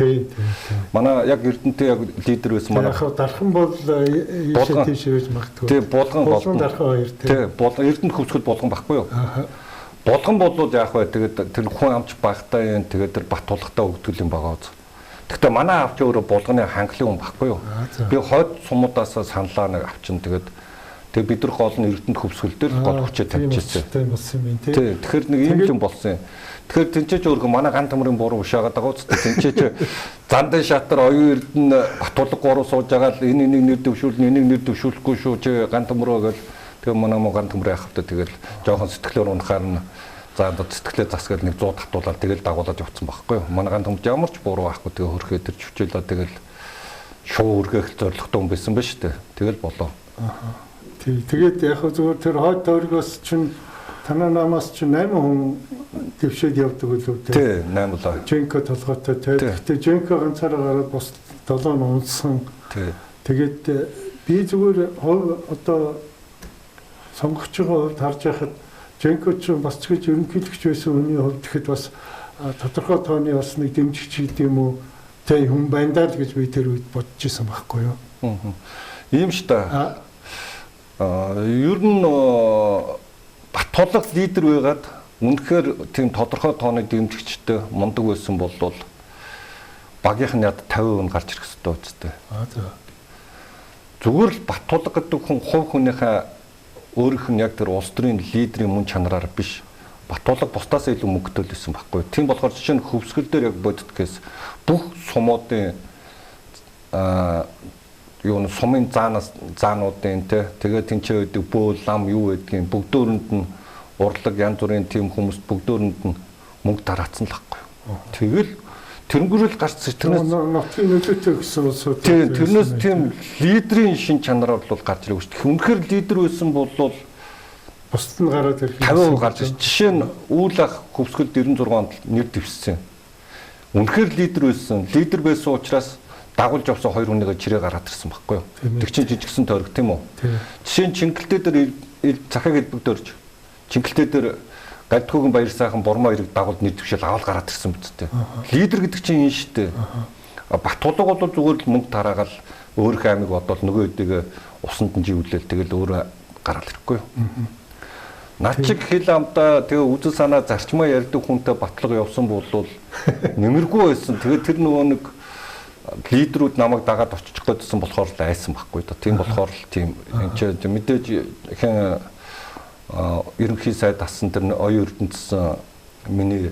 Манай яг Эрдэнэтэй яг лидер байсан манай. Яг дархан бол ийшээ тийш явж магадгүй. Тий, булган болсон. Дархан хоёр тий. Тий, булган Эрдэнэт хөвсгөл булган байхгүй юу? Булган болвол яах вэ? Тэгээд тэр хүн амч багтаа юм. Тэгээд тэр Батулгатай өгдгөл юм байгаа үз. Гэхдээ манай авч өөрөө булганы хангалын хүн байхгүй юу? Би хойд сумудаас саналаа нэг авчин тэгээд бид нар гол нь Эрдэнэт хөвсгөл дээр гол хүчээ тавьчихсан. Тий, тэгэхээр нэг юм юм болсон юм. Тэгэхээр тэнцээч өөрөө манай ган төмрийн буруу ушаагаад байгаа үстэй тэнцээч зандан шатар оюун эрдэнэ Батулга гурав сууж байгаа л энэ нэг нэр дэвшүүлнэ энийг нэр дэвшүүлэхгүй шүү чи ган төмрөө гэл тэгээ манай ган төмрөө яхав та тэгэл жоохон сэтгэлээр унахаар нь за одоо сэтгэлээ засгаад нэг 100 татуулаад тэгэл дагуулад явцсан байхгүй юу манай ган төмрч ямар ч буруу байхгүй тэгээ хөрхөө тэр чүчээлээ тэгэл шуу үргээх зорилготой хүн байсан ба шүү дээ тэгэл болоо тий тэгээд яг зүгээр тэр хойд тойргоос чинь танаа намаас чинь 8 хүн дэвшээд явдаг үлээ. Тий, 8 л. Женко толгойтой. Тэгэхдээ Женко ганцаараа гараад бос 7 нь унсан. Тий. Тэгээд би зүгээр одоо сонгогч байгаа хувьд харж байхад Женко ч бас ч гэж ерөнхийлөгч байсан хүний хувьд тэгэхэд бас тодорхой тооны бас нэг дэмжигч гэдэг юм уу тий хүн байна даа л гэж би тэр үед бодож исэн байхгүй юу. Ийм шүү дээ. Ер нь Баттулга лидер байгаад үнэхээр тийм тодорхой тооны дэмжигчтэй мундаг байсан бол багийнх нь яд 50% гарч ирэх хэрэгтэй үстэй. Зүгээр л Баттулга гэдэг хүн хувь хүнийхээ өөрийнх нь яг тэр улс төрийн лидерийн мөн чанараар биш. Баттулга бусдаас илүү мөнгөтэй л байсан байхгүй. Тийм болохоор жишээ нь хөвсгөл дээр яг боддгоос бүх сумуудын сумын заануудын тэгээд тэнцээ байдаг бөөл лам юу байдгийг бүгдөөрэнд нь урлаг янз бүрийн тийм хүмүүс бүгдөөрэнд нь мөнгө тараацсан л байхгүй. Тэгэл тэрнгүүрэл гарч тэрнээс нотгийн нөлөөтэй гэсэн улсууд тэрнээс тийм лидерийн шин чанараар бол гарч ирэх шүү дээ. Үнэхээр лидер байсан бол бусд нь гараад ирэх 50% гарч ирж. Жишээ нь үйл ах хөвсгөл 96 онд нэр дэвшсэн. Үнэхээр лидер байсан учраас дагуулж авсан хоёр хүнийгээ чирээ гараад ирсэн байхгүй юу? Тэг чинь жижигсэн тойрог тийм үү? Жишээ нь Чингэлтэй дээр захаг хэлбэг дөрж. Чингэлтэй дээр Гадхүүгийн баяр сайхан Бурмаа хэрэг дагуулд нэр дэвшил аваад гараад ирсэн үсттэй. Лидер гэдэг чинь энэ шүү дээ. Баттулга бол зүгээр л мөнгө тараагаал өөрийнхөө аймаг бодвол нөгөө хэдийгээ усанд нь живүүлээл тэгэл өөрөө гараад ирэхгүй юу? Наад чиг хэл амтаа тэгээ үзэл санаа зарчмаа ярьдаг хүнтэй батлага явсан бол нэмэргүй байсан. Тэгээ тэр нөгөө нэг лидерүүд намайг дагаад очих гэдсэн болохоор л айсан байхгүй да. Тийм болохоор л тийм энэ ч мэдээж хэн ерөнхий сайд асан тэр оюун ертөнцийн миний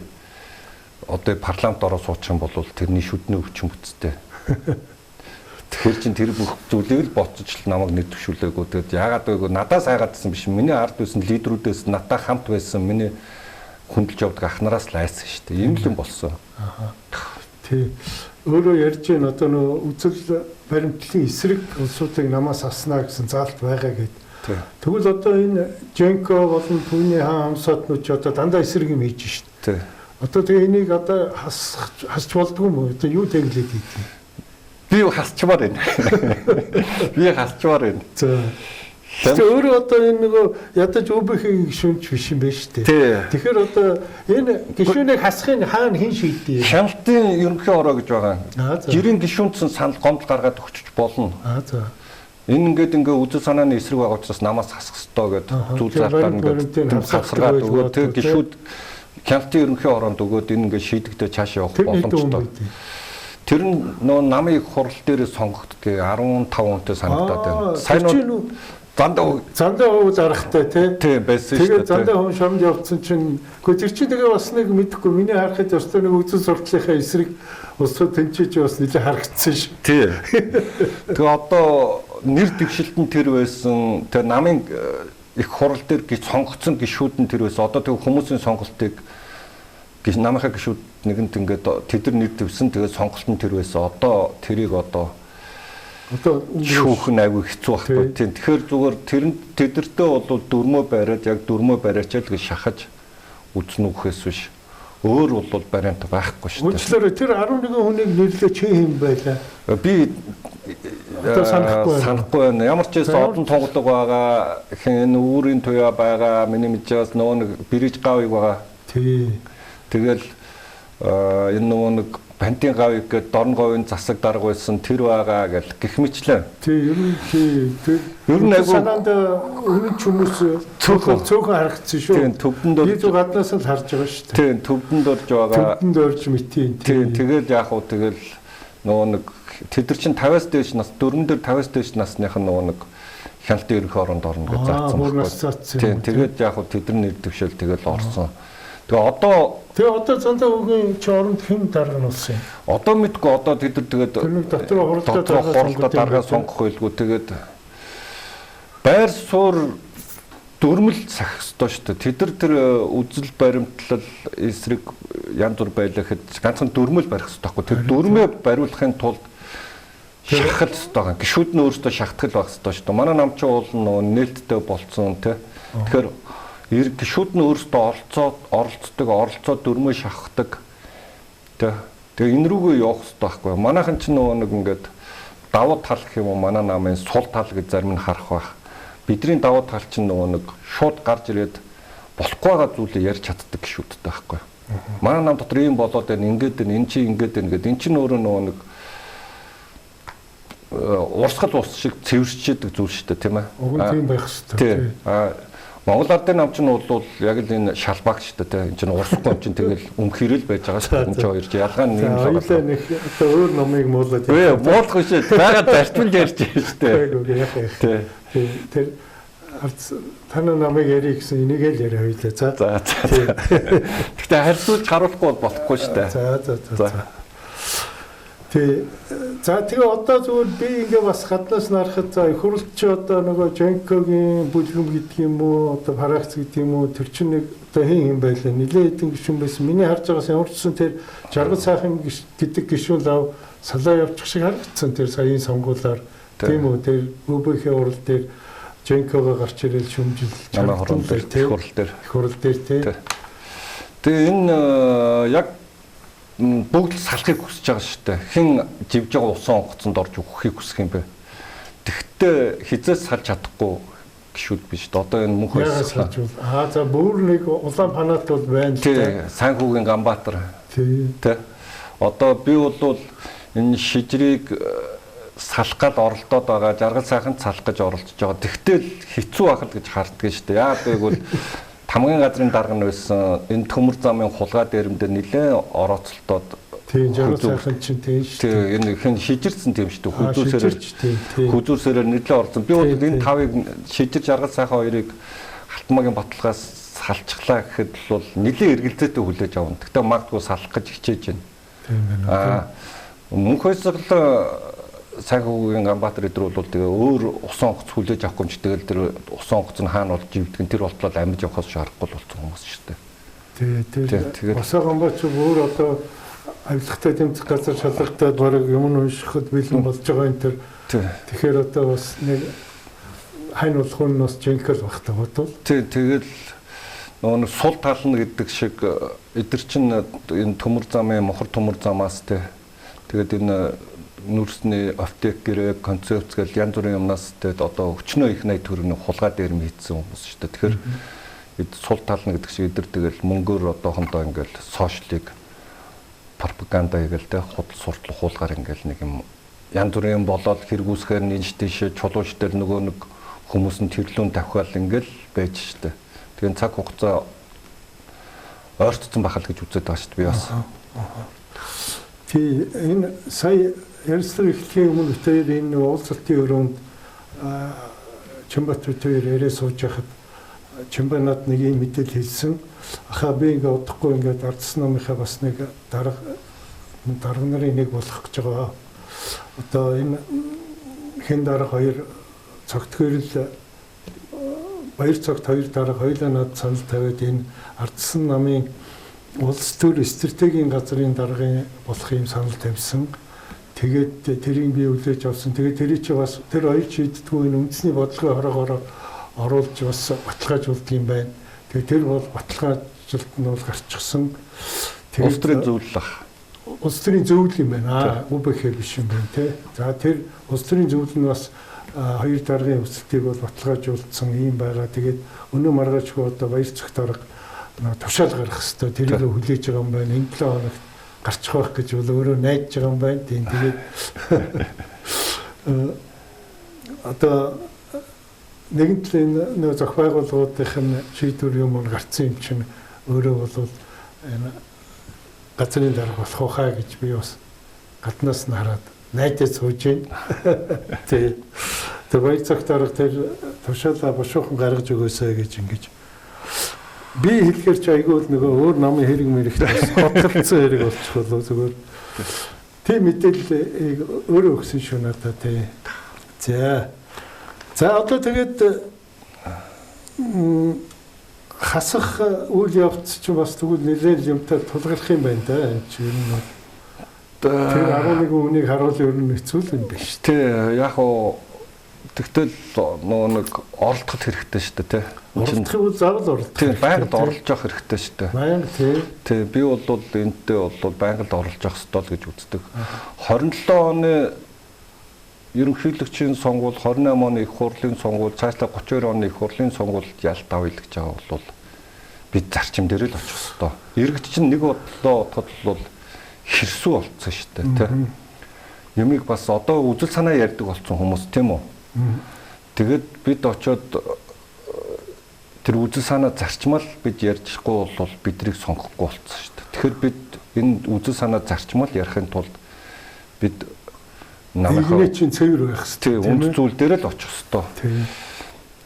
одоо парламент ороо суучих юм бол тэрний шүдний өвчин бүтцтэй. Тэгэхээр чин тэр бүх зүйлийг л боцож л намайг нэг төвшүүлээгөө. Тэгэд яагаад гэвэл надаас хайгаадсан биш. Миний ард байсан лидерүүдээс надтай хамт байсан миний хүндэлж явдаг ах нараас л айсан шүү дээ. Ийм л юм болсон. Тий. Өөрөө ярьж байна одоо нөө үзэл баримтлалын эсрэг улсуудыг намаас аснаа гэсэн заалт байгаа гэдэг. Тэгвэл одоо энэ Женко болон түүний хаан хамсаатнууд одоо дандаа эсрэг юм хийж шүү дээ. Одоо тэгээ энийг одоо хасч болдгүй юм уу? Одоо юу тэглээд ийдээ? Би хасчмаар байна. Би хасчмаар байна. Тэгээ өөрөө одоо энэ нөгөө ядаж өвбөхийн гишүүнч биш юм байна шүү дээ. Тэгэхээр одоо энэ гишүүнийг хасахын хаана хэн шийддэг? Хяналтын ерөнхий ороо гэж байгаа. Жирийн гишүүнцэн санал гомдол гаргаад өгч болно. Энэ ингээд үзэл санааны эсрэг байгаа учраас намаас хасах ёстой гэдэг зүйл залтаар ингээд хасаргаад өгөө тэг гишүүд хяналтын ерөнхий ороонд өгөөд энэ ингээд шийдэгдээ цаашаа явах боломжтой. Тэр нь нөө намын хурал дээр сонгогддог 15 хүнтэй санагдаад байна. Сайн зандаа уу зарахтай тийм байсан шүү дээ. Тэгээд зандаа хүн шамд явцсан чинь тэр чи тэгээ бас нэг мэдэхгүй миний харахад ёстой нэг үзэл сурталынхаа эсрэг улсууд тэнцэж бас нэлээд харагдсан шүү. Тий. Тэгээ одоо нэр дэвшилтэн тэр байсан. Тэр намын их хурал дээр сонгогдсон гишүүд нь тэр байсан. Одоо тэг хүмүүсийн сонголтыг намынхаа гишүүд нэгэнт ингээд тэд нар нэр дэвсэн тэгээ сонголт нь тэр байсан. Одоо тэрийг одоо шүүхэн аягүй хэцүү байхгүй тийм. Тэгэхээр зүгээр тэдэртээ бол дөрмөө бариад яг дөрмөө бариач л гэж шахаж үзнэ үхээс биш. Өөр бол бариант байхгүй шүү дээ. Үндслээр тэр 11 хүнийг нэрлээ чи хэм байлаа. Би санахгүй байна. Ямар ч байсан олон тоглог байгаа. Хэн үүрийн туяа байгаа. Миний мэдээс нөгөө нэг бириж гавыг байгаа. Тий. Тэгэл энэ нөгөө нэг Пантин гавыг гээд дорн говийн засаг дарга байсан тэр байгаа гэл гэх мэтлээ. Тий, ер нь айгу санаанд өмнө ч хүмүүс цөөхөн харагдсан шүү. Тийм, төвдөнд би зөв гаднаас л харж байгаа шүү дээ. Тийм, төвдөнд орж байгаа. Төвдөнд орж мэтийн. Тийм, тэгэл яг уу тэгэл нөгөө нэг тэд нар чинь 50-аас дээш нас, дөрмөн дээр 50-аас дээш насных нь нөгөө нэг хяналтын ерөнхий оронд орно гэж заасан байна. Тийм, тэгээд яг уу тэдний нэр дэвшил тэгэл орсон. Тэгээ одоо зандаа үгийн чи оронд хэн дарга нь болсон юм? Одоо мэдгүй одоо тэд нар тэгээд дотроо хуралдаа дарга сонгох байлгүй тэгээд байр суур дөрмөл сахих ёстой шүү дээ. Тэд нар тэр үзэл баримтлал эсрэг янз бүр байлахад ганцхан дөрмөл барих ёстой байхгүй. Тэр дөрмөө бариулахын тулд шахах ёстой байгаа. Гишүүд нь өөрсдөө шахтгал байх ёстой шүү дээ. Манай нам чи бол нээлттэй болцсон тий. Тэгэхээр гишүүд нь өөрсдөө оролцдог дөрмөө шахахдаг. Тэгээ энэ рүүгээ явах хэрэгтэй байхгүй. Манайхан ч нөгөө нэг ингээд давуу тал гэх юм уу манай намын сул тал гэж зарим нь харах байх. Бидний давуу тал чинь нөгөө нэг шууд гарч ирээд болохгүй байгаа зүйлээ ярьж чаддаг гишүүдтэй байхгүй. Манай нам дотор ийм болоод байна, ингээд байна, эн чи ингээд байна гэдэг. Эн чинь өөрөө нөгөө нэг урсгал ус шиг цэвэрчээдэг зүйл шүү дээ, тийм ээ. Уг нь тийм байх хэрэгтэй. Монгол ардын нам чинь бол яг л энэ шалбаг шүү дээ, тийм. Энэ чинь урсахгүй юм чинь тэгэл өмхөрөл байж байгаа шүү дээ. Энэ чинь хоёр чинь ялгаа нь юм л байгаа. Нэг одоо өөр номыг муулаад. Муулах шүү. Бага зарчмал ярьж байна шүү дээ. Тэр таны намайг ярих гэсэн энийг л яриа хоёлаа. За. Гэхдээ харьцуулж харуулахгүй бол болохгүй шүү дээ. За. Тэгээ одоо зүгээр би ингээ бас гаднаас нарахад за их хурлч одоо нөгөө Женкогийн бүлгэм гэдэг юм уу одоо Парагц гэдэг юм уу тэр чинь нэг одоо хин байлаа нилээ хэдэн гишүүн байсан. Миний харж байгаас ямарчсан тэр Жаргал сайхан гэдэг гишүүн лав салаа явчих шиг харагдсан тэр саяын сонгуулиар тийм үү тэр ÖБХ урал дээр Женкогоо гарч ирэл шүмжилж хурал дээр тийм. Тэгээ энэ яг бүгд салахыг хүсэж байгаа шүү дээ. Хэн живж байгаа усан онгоцонд орж өгөхийг хүсэх юм бэ? Тэгтээ хизээс салж чадахгүй гişүүд биш. Одоо энэ мөнхөөс за бүр нэг улаан фанат бол байна. Тий, Сайн хүүгийн Ганбаатар. Тий. Одоо би бол энэ шижрийг салах гал оролдоод байгаа. Жаргал сайхан салах гэж оролдож байгаа. Тэгтэл хэцүү байхад гэж харддаг шүү дээ. Яа гэвэл хамгийн газрын дарга нь байсан энэ төмөр замын хулгай дээрэмдэр нэлээд орооцолтоод тийм Жаргал сайхан чинь тийм шүү дээ. Энэ хэн шижирсэн тийм шүү дээ. Хүзүүсээрээр нэлээд орсон. Би бол энэ тавыг шижир Жаргал сайхан хоёрыг Халтмаагийн баталгаас салчихлаа гэхэд бол нэлээд эргэлзээтэй хүлээж авна. Гэхдээ магадгүй салах гэж хичээж байна. Тийм байна. Мөнхөөс Сайн хүүгийн Ганбаатар эдэр бол тэгээ өөр усан онгоц хүлээж авахгүй юм чи тэгэл тэр усан онгоц нь хаана болж ивдэг нь тэр болтлоо амьд явахаас шаарахгүй болсон хүмүүс шүү дээ. Тэгээд Усан Ганбаатар өөр одоо авилгатай тэмцэх газар шалгалтад бараг юм уншихад бэлэн болж байгаа энэ тэр. Тэгэхээр одоо бас нэг хань болох нь бас Женкл багтаа бодвол. Тэгэл нөгөө сул тална гэдэг шиг эдэр чинь энэ төмөр замын мохор төмөр замаас тэгээд энэ нүрсний аптек гэрээ концепц гэл янз бүрийн юмнаас одоо өчнөө их 80 төгрөгийн хулгай дээр нь хийсэн хүмүүс шүү дээ. Тэгэхээр сул тална гэдэг шиг эдэр тэгэл мөнгөөр одоохондоо ингээл сошиалыг пропаганда хийгээл худал суртал хуулгаар ингээл нэг юм янз бүрийн болоод хэрэгүүсгээр нинж тийш чулууч дээр нөгөө нэг хүмүүс нь тэрлүүн тавхиал ингээл байж шүү дээ. Тэгээд цаг хугацаа ойртсон бахал гэж үзээд байгаа шүү дээ. Би бас. Энэ сая Ярилцлага эхлэхийн өмнө тэр энэ уулзалтын өрөөнд Чимбатар тэр яриа сууж байхад Чимбанад нэг юм мэдээлэл хэлсэн. Ахаа би ингээ удахгүй ингээ ардсан номынхаа бас нэг дарга нарын нэг болох гэж байгаа. Одоо энэ хэн дарга хоёр цогтгөрөл баяр цогт хоёр дарга хоёулаа над санал тавиад энэ ардсан намын улс төр стратегийн газрын даргын болох юм санал тавьсан. Тэгээд тэрийг би үлээж авсан. Тэгээд тэрий чи бас тэр хоёр шийддэггүй энэ үндэсний бодлогын хороогоор оруулж бас баталгаажуулдаг юм байна. Тэгээд тэр бол баталгаажилт нь бол гарчихсан. Улс төрийн зөвлөлөх. Улс төрийн зөвлөл юм байна. ÖБХ биш юм байна те. За тэр улс төрийн зөвлөл нь бас хоёр даргын өсөлтийг бол баталгаажуулсан юм байгаа. Тэгээд өнөө маргаашгүй одоо баяр цогт дарга тушаал гаргах хэвээр тэрийг хүлээж байгаа юм байна. Энэ 7 хоногт гарчих байх гэж бол өөрөө найдаж байгаа юм байна. Тийм тэгээд одоо нэгэн талын нөө зох байгууллагуудын шийдвэр юм гарцсан юм чинь өөрөө бол энэ газрын дарга болох ухаа гэж би бас гаднаас нь хараад найдаж сууж байна. Тэгээд баяр цогт дарга тэр тушаалаа бушуухан гаргаж өгөөсэй гэж ингэж би хэлэхэр чи айгүй нөгөө өөр намын хэрэг мэрэхтээс хотлцсон хэрэг болчих болоо зүгээр. Тийм мэдээлэл өөрөө өгсөн шүү надад тий. За одоо тэгээд хасах үйл явц чинь бас тэгвэл нэлээд юмтай тулгарх юм байна да. Энэ чинь ер нь тэр 11 үнийг харуул ер нь хэцүү юм биш. Тий яг уу тэгтэл нөгөө нэг оролдоход хэрэгтэй шүү дээ тий. Оролдох нь заавал оролдох. Тийм байнга оролж явах хэрэгтэй шүү дээ. Байнга тий. Тий би бол энэтэй бол байнга оролж явах ёстой л гэж үздэг. 27 оны ерөнхийлөгчийн сонгуул, 28 оны их хурлын сонгуул, цаашлаа 32 оны их хурлын сонгуульд ялт авъя гэж байгаа бол бид зарчим дээр л очих ёстой. Иргэд чинь нэг бодлоо бодоход бол хэрсүү болцсон шүү дээ тий. юмыг бас одоо үзэл санаа ярьдаг болсон хүмүүс тийм үү. Тэгээд бид очиод тэр үзэл санаа зарчмал бид ярьчихгүй бол биднийг сонгохгүй болцсон шүү дээ. Тэгэхээр бид энэ үзэл санаа зарчмал ярихын тулд бид намайхаа чинь цэвэр байх хэрэгтэй. Үнд зүйл дээр л очих хэвээр.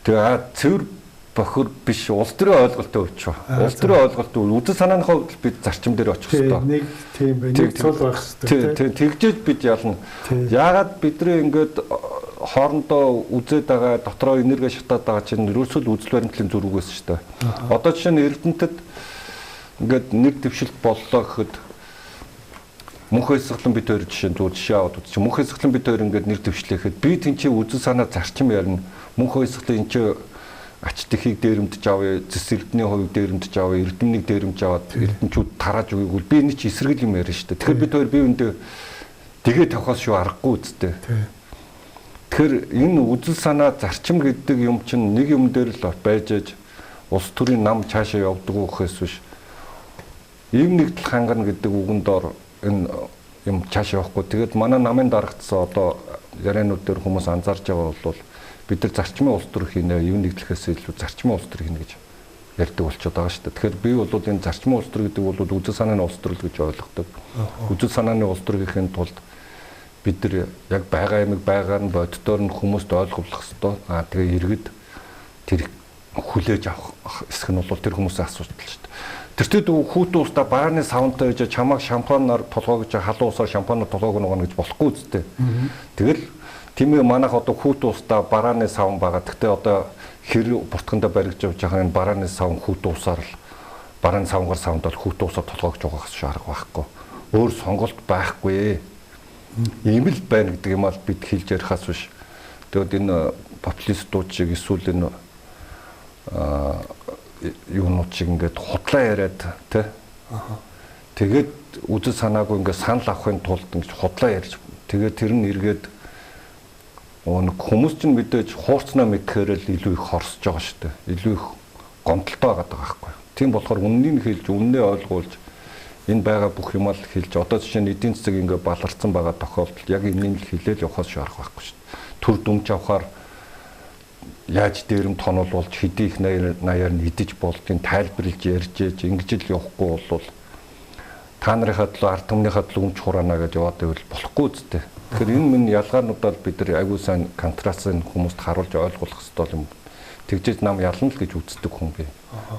Тэгээ цэвэр бохор биш улс төрийн ойлголттой өчөө. Улс төрийн ойлголт бол үзэл санааны хувьд бид зарчим дээр очих хэвээр. Нэг тийм байх. Нэг цол байх хэвээр. Тэгжээж бид ялна. Яагаад бидний ингээд хоорондоо үзээд байгаа дотроо энерги шатаад байгаа чинь ерөөсөө үзэл баримтлалын зүрхгээс шүү дээ. Одоо жишээ нь Эрдэнэтэд ингээд нэг дэвшилт боллоо гэхэд мөнх хэсгэлэн бид хоёр жишээ аваад үзчих. Мөнх хэсгэлэн бид хоёр ингээд нэр дэвшлэхэд би тэнцээ үзэл санаа зарчим ярина. Мөнх хэсгэлэн энэ чинь ач тэхийг дээрэмдэж авъя, зэс эрдэнийн хувийг дээрэмдэж авъя, эрдэмнийг дээрэмж аваад эрдэнчүүд тарааж өгье гэвэл би энэ чи эсрэгэл юм ярина шүү дээ. Тэгэхээр бид хоёр бие биендээ тэгээ тавхаас шүү аргагүй үстэй. Тэгэхээр энэ үзэл санаа зарчим гэдэг юм чинь нэг юм дээр л байж аж улс төрийн нам цаашаа явдаг гэхээс биш. Ийм нэгдэл хангана гэдэг үгэнд дор энэ юм цаашаа явахгүй. Тэгээд манай намын дарагдсан одоо ярианууд дээр хүмүүс анзаарж байгаа бол бид нар зарчмын улс төр хийнэ, юм нэгдлэхээс илүү зарчмын улс төр хийнэ гэж ярьдаг болчиход байгаа шүү дээ. Тэгэхээр би бол энэ зарчмын улс төр гэдэг бол үзэл санааны улс төр л гэж ойлгодог. Үзэл санааны улс төр гэхийн тулд бид нар яг байгаа юмыг байгаар нь боддоор нь хүмүүст ойлгуулах хэрэгтэй. Тэгээ иргэд тэр хүлээж авах эсэх нь бол тэр хүмүүсийн асуудал шүү дээ. Тэртээ хүүтэн устаа бааны савнтай гэж чамааг шампанаар толгоогч халуун усаар шампанаар толгоог ногоно гэж болохгүй үстэй. Тэгэл тийм ээ манайх одоо хүүтэн устаа барааны савн байгаа. Гэхдээ одоо хэр буртгандаа баригж явж байгаа энэ барааны савн хүүтэн усаар л барааны савнгаар савндал хүүтэн усаар толгоогч байгаагаас шаарга байхгүй. Өөр сонголт байхгүй. Ийм л байна гэдэг юм аа бид хэлж ярихаас биш. Тэгвэл энэ популистууд шиг эсвэл энэ юунууд шиг ингээд худлаа яриад тий. Тэгээд үзэл санаагүй ингээд санал авахын тулд ингэж худлаа ярьж тэгээд тэр нь эргээд хүмүүс чинь мэдээж хуурцнаа мэдэхээр л илүү их хорсож байгаа шүү дээ. Илүү их гомдолтой байгаа байхгүй. Тийм болохоор үннийг хэлж, үннээ ойлгуулж энэ байгаа бүх юмаа л хэлж одоо жишээ нь эдийн засаг ингээ баларцсан байгаа тохиолдолд яг энэнийг л хэлээл явахаас шаарах байхгүй шүү дээ. Төр дүмж авахаар яаж дээрэм тоноолуулж хэдий их наяар нь идэж болдгийг тайлбарлаж ярьж ингэж л явахгүй бол та нарын хадлуу ард түмнийхээ хадлуу өмч хураана гэж яваад байвал болохгүй үстэй. Тэгэхээр энэ минь ялгаануудаар бид нар аягүй сайн контрастыг хүмүүст харуулж ойлгуулах хэрэгтэй юм. Тэгжээж нам ялна л гэж үздэг хүн би.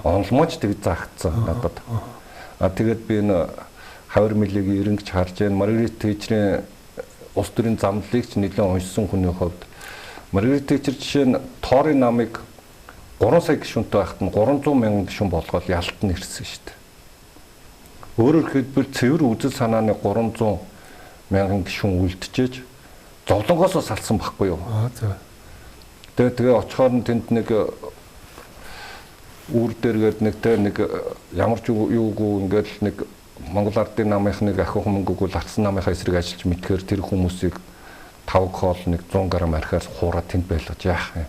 Онлмооч тэгж заагдсан надад. Тэгээд би энэ хавар мэлигийн эренгч харж байна. Маргарита Тэчрийн улс төрийн замналыг ч нэлээд уншсан хүний хувьд Маргарита Тэчэр жишээ нь тоорын намыг 3 сая гишүүнтэй байхад нь 300 мянган гишүүн болгоод ялтан ирсэн шүү дээ. Өөрөөр хэлбэл цэвэр үзэл санааны 300 мянган гишүүн үлдчихэж зовлонгоос салсан байхгүй юу? Тэгээ очихоор нь тэнд нэг үүр дээргээд нэг ямар ч юугүй ингээд нэг Монгол ардын намынхныг ахих хөнгөгүй латсан намынхаа эсрэг ажиллаж мэдхээр тэр хүмүүсийг 5 хоол нэг 100 г архиар хуураад тэнд байлгаж яах юм.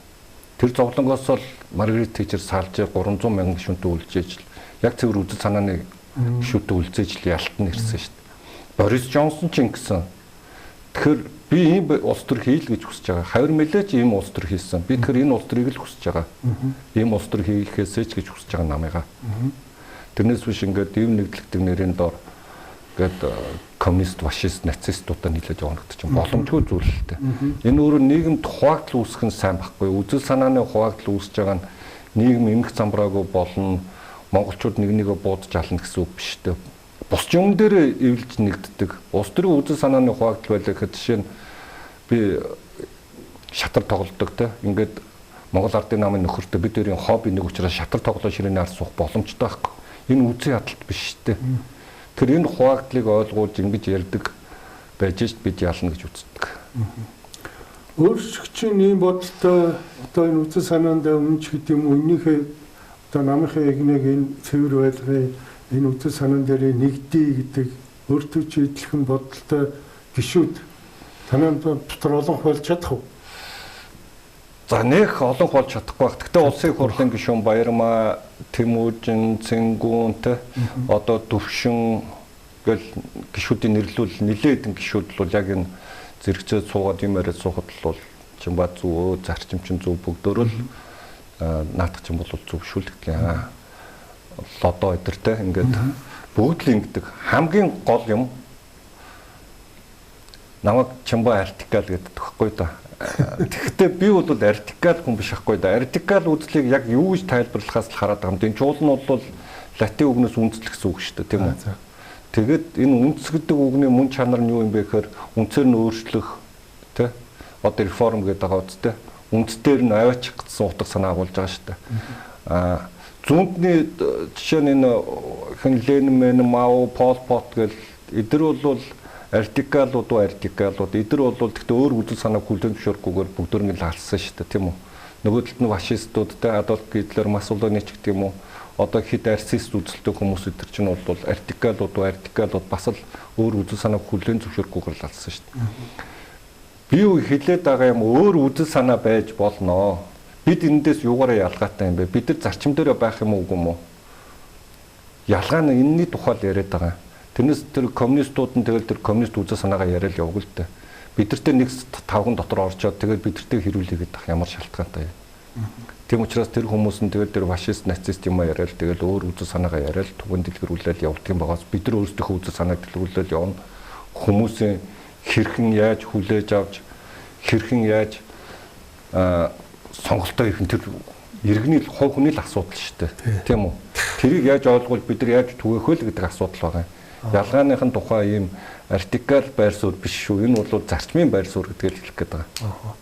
Тэр зовлонгоос л Маргарита Тэчэр салж 300 мянган гишүүнтэй үлжээж л яг цэвэр үзэл санааны гишүүнтэй үлжээж л ялтан ирсэн шүү дээ. Борис Джонсон ч ингэсэн. Тэгэхээр би ийм улс төр хийл гэж хүсэж байгаа. Хавар мэлээч ийм улс төр хийсэн. Би тэгэхээр энэ улс төрийг л хүсэж байгаа. Ийм улс төр хийхээсэй ч гэж хүсэж байгаа намайгаа. Тэрнээс биш ингээд ийм нэгдлэгдэг нэрийн дор гээд коммунист, фашист, нацистуудаа нийлээж явагдаж чинь боломжгүй зүйл л дээ. Энэ өөрөө нийгэмд хуваагдал үүсгэх нь сайн байхгүй. Үзэл санааны хуваагдал үүсэж байгаа нь нийгэм эмх замбраагүй болно. Монголчууд нэг нэгэ буудаж ална гэсэн үг биш дээ. Бус юм дээр эвлж нэгддэг. Улс төрийн үзэл санааны хуваагдал байлаа гэхэд жишээ нь би шатар тоглодог те. Ингээд Монгол ардын намын нөхөртөө бид өөрийн хобби нэг учраас шатар тоглоо ширээний ард суух боломжтой байхгүй. Энэ үзэн ядалт биш те. Тэр энэ хуваагдлыг ойлгуулж ингэж ярьдаг байж ш бид ялна гэж үздэг. Өөрсгчийн ийм бодолтой одоо энэ үзэл санаанд өмнөч гэдэг юм үнийхээ одоо намынхаа ягныг энэ цэвэр байлгын энэ үзэл санаан дээр нэгдий гэдэг өөртөө ч идэлхэн бодолтой гишүүд танаа дотор олон болж чадах уу? За нэх олон болж чадахгүй байх. Гэхдээ улсын их хурлын гишүүн Баярмаа, Тэмүүжин, Цэнгүүнтэй одоо Төвшин гэл гишүүдийн нэрлүүл нэлээд хэдэн гишүүд бол яг энэ зэрэгцээ суугаад юм яриад суухад бол Чимбат зөв, зарчимчин зөв бүгдөө л наадах чинь бол зөв шүү л гэдгийг лодо өдөртэй ингээд бүгд л ингэдэг хамгийн гол юм намайг Чимба артикал гэдэг тэгэхгүй да. Тэгэхдээ би бол артикал хүн биш ахгүй да. Артикал үзлийг яг юу гэж тайлбарлахаас л хараад байгаа юм. Энэ чуул нь бол латин үгнээс үндэслэх гэсэн үг шүү дээ, тийм үү? Тэгээд энэ үндэслэгдэг үгний мөн чанар нь юу юм бэ гэхээр үнцээр нь өөрчлөх тий одоо реформ гэдэг байгаа үстэй. Үндсдээр нь аваачих гэсэн утга санаа агуулж байгаа шүү дээ. Зүүнтний жишээ нь энэ хэн Ленин, Мао, Пол Пот гэл эдгээр бол артикалууд эдгээр бол гэхдээ өөр үзэл санааг хүлээн зөвшөөрөхгүйгээр бүгдөө ингэ л алсан шүү дээ, тийм үү? Нөгөө талд нь фашистууд те Адольф Гитлер, Муссолинич гэх юм уу? Одоо хэд арсист үзэлтэй хүмүүс өдр чинь бол артикалууд бас л өөр үзэл санааг хүлээн зөвшөөрөхгүйгээр л алсан шүү дээ. Би юу хэлээд байгаа юм өөр үзэл санаа байж болно. Бид энэндээс юугаараа ялгаатай юм бэ? Бид нар зарчим дээр байх юм уу үгүй юм уу? Ялгаа нь энэний тухай л яриад байгаа. Тэрнээс тэр коммунистууд нь тэгэл тэр коммунист үзэл санаагаа яриад яваг л дээ. Бидэртээ нэг тавган дотор орчоод тэгээд бидэртээ хэрүүлээгээд ах ямар шалтгаантай юм. Тийм учраас тэр хүмүүс нь тэгэл тэр фашист, нацист юм яриад тэгэл өөр үзэл санаагаа яриад түгээн дэлгэрүүлээд явдаг юм байгаас бид нар өөрсдийнхөө үзэл санааг дэлгэрүүлээд явна. Хүмүүсийн хэрхэн яаж хүлээж авч хэрхэн яаж сонголтоо ирэх нь тэр иргэний хувь хүний л асуудал шүү дээ. Тийм үү? Тэрийг яаж ойлгуул бид нар яаж түгээх вэ гэдэг асуудал байгаа юм. Ялгааныхын тухай ийм артикал байр суурь биш шүү. Энэ бол зарчмын байр суурь гэдгийг хэлэх гээд байгаа.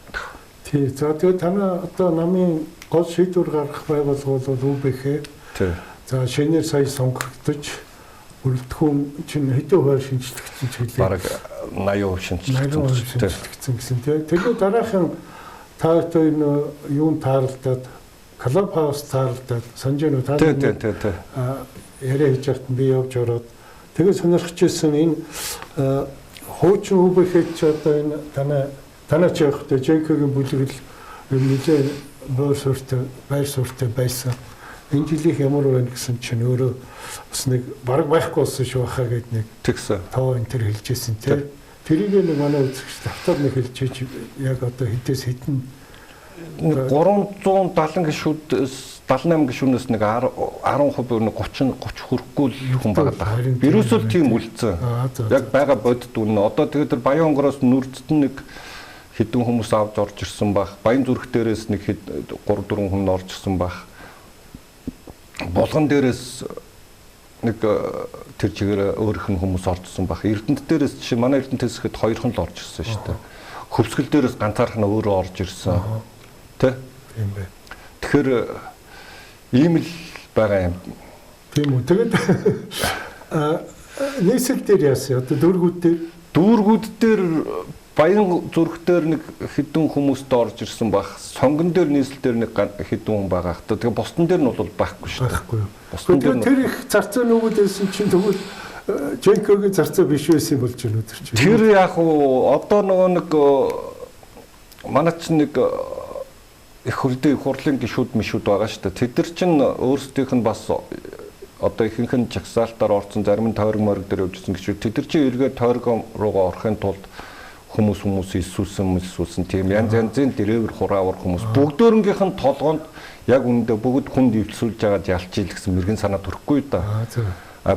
Тий. За тэгээд танаа одоо намын гол шийдвэр гаргах байгууллага бол ÜБХ. Тий. За шинээр сая сонгогдож бүрэлдэхүүн чинь хэдэн хувиар шинжлэгдсэн ч хэлээ. Бараг 80% шинжлэгдсэн гэсэн тийм. Тэгээд дараахан та одоо энэ юун тааралдаад Клабхаус тааралдаад санжийн та яриа хийж байхад би явж ороод тэгээд сонирхож ирсэн энэ хуучин ÜБХ ч одоо энэ танаа ч явахдаа Женкогийн бүлэгэл нэлээд байр суурьтай байсан. Энэ жилийнх ямар байна гэсэн чинь өөрөө бас нэг бараг байхгүй болсон шүү хаа гэд нэг тэгсэн. Тоо энэ төр хэлжсэн тий. Тэрийг нэг манай үзэгч давтар нэг хэлжээж яг одоо хэдээс хэдэн 370 гишүүдээс 78 гишүүнээс нэг 10% нэг 30 хүрэхгүй л хүн байгаа даа. Вирусэл тийм үлдсэн. Яг байгаа бодд үнэ. Одоо тэгээд тэр Баян хонгороос нүрдэлт нэг хэдэн хүмүүс авч орж ирсэн баг. Баян зүрх дээрээс нэг 3-4 хүн орж ирсэн баг. Булган дээрээс нэг тэр чигээр өөрөх нь хүмүүс оржсон баг. Эрдэнэт дээрээс чинь манай Эрдэнэтээс ихэд 2 хүн л орж ирсэн шүү дээ. Хөвсгөл дээрээс ганцаархнаа өөрөө орж ирсэн. Тэ? Тийм бай. Тэгэхээр ийм л байгаа юм. Тийм үү. Тэгээд нийслэл дээр яасан. Одоо дүүргүүд дээр Баян зүрх дээр нэг хэдэн хүмүүст орж ирсэн баг. Сонгон дээр нийслэл дээр нэг хэдэн хүн байгаа. Тэгээ бусдын дээр нь бол байхгүй шүү дээ. Байхгүй юу. Бусдын дээр тэр их зарцаа нөгөөдөөсөн чинь тэгвэл Женкогийн зарцаа биш байсан болж байна өдөр чинь. Тэр яг одоо нөгөө нэг манай чинь нэг их хурлын гишүүд мишүүд байгаа шүү дээ. Тэд нар чинь өөрсдийнх нь бас одоо ихэнх нь жагсаалтаар орсон зарим нь тойрог мориг дээр явжсэн гişүүд. Тэд нар чинь эргээд тойрог руугаа орохын тулд хүмүүс иссүүлсэн тийм янз янзын дэрээвэр хураавар хүмүүс бүгдөөрнгийнх нь толгоонд яг үүндээ бүгд хүнд ивлсүүлж байгаа ялч ил гэсэн мэрэгэн санаа төрөхгүй да.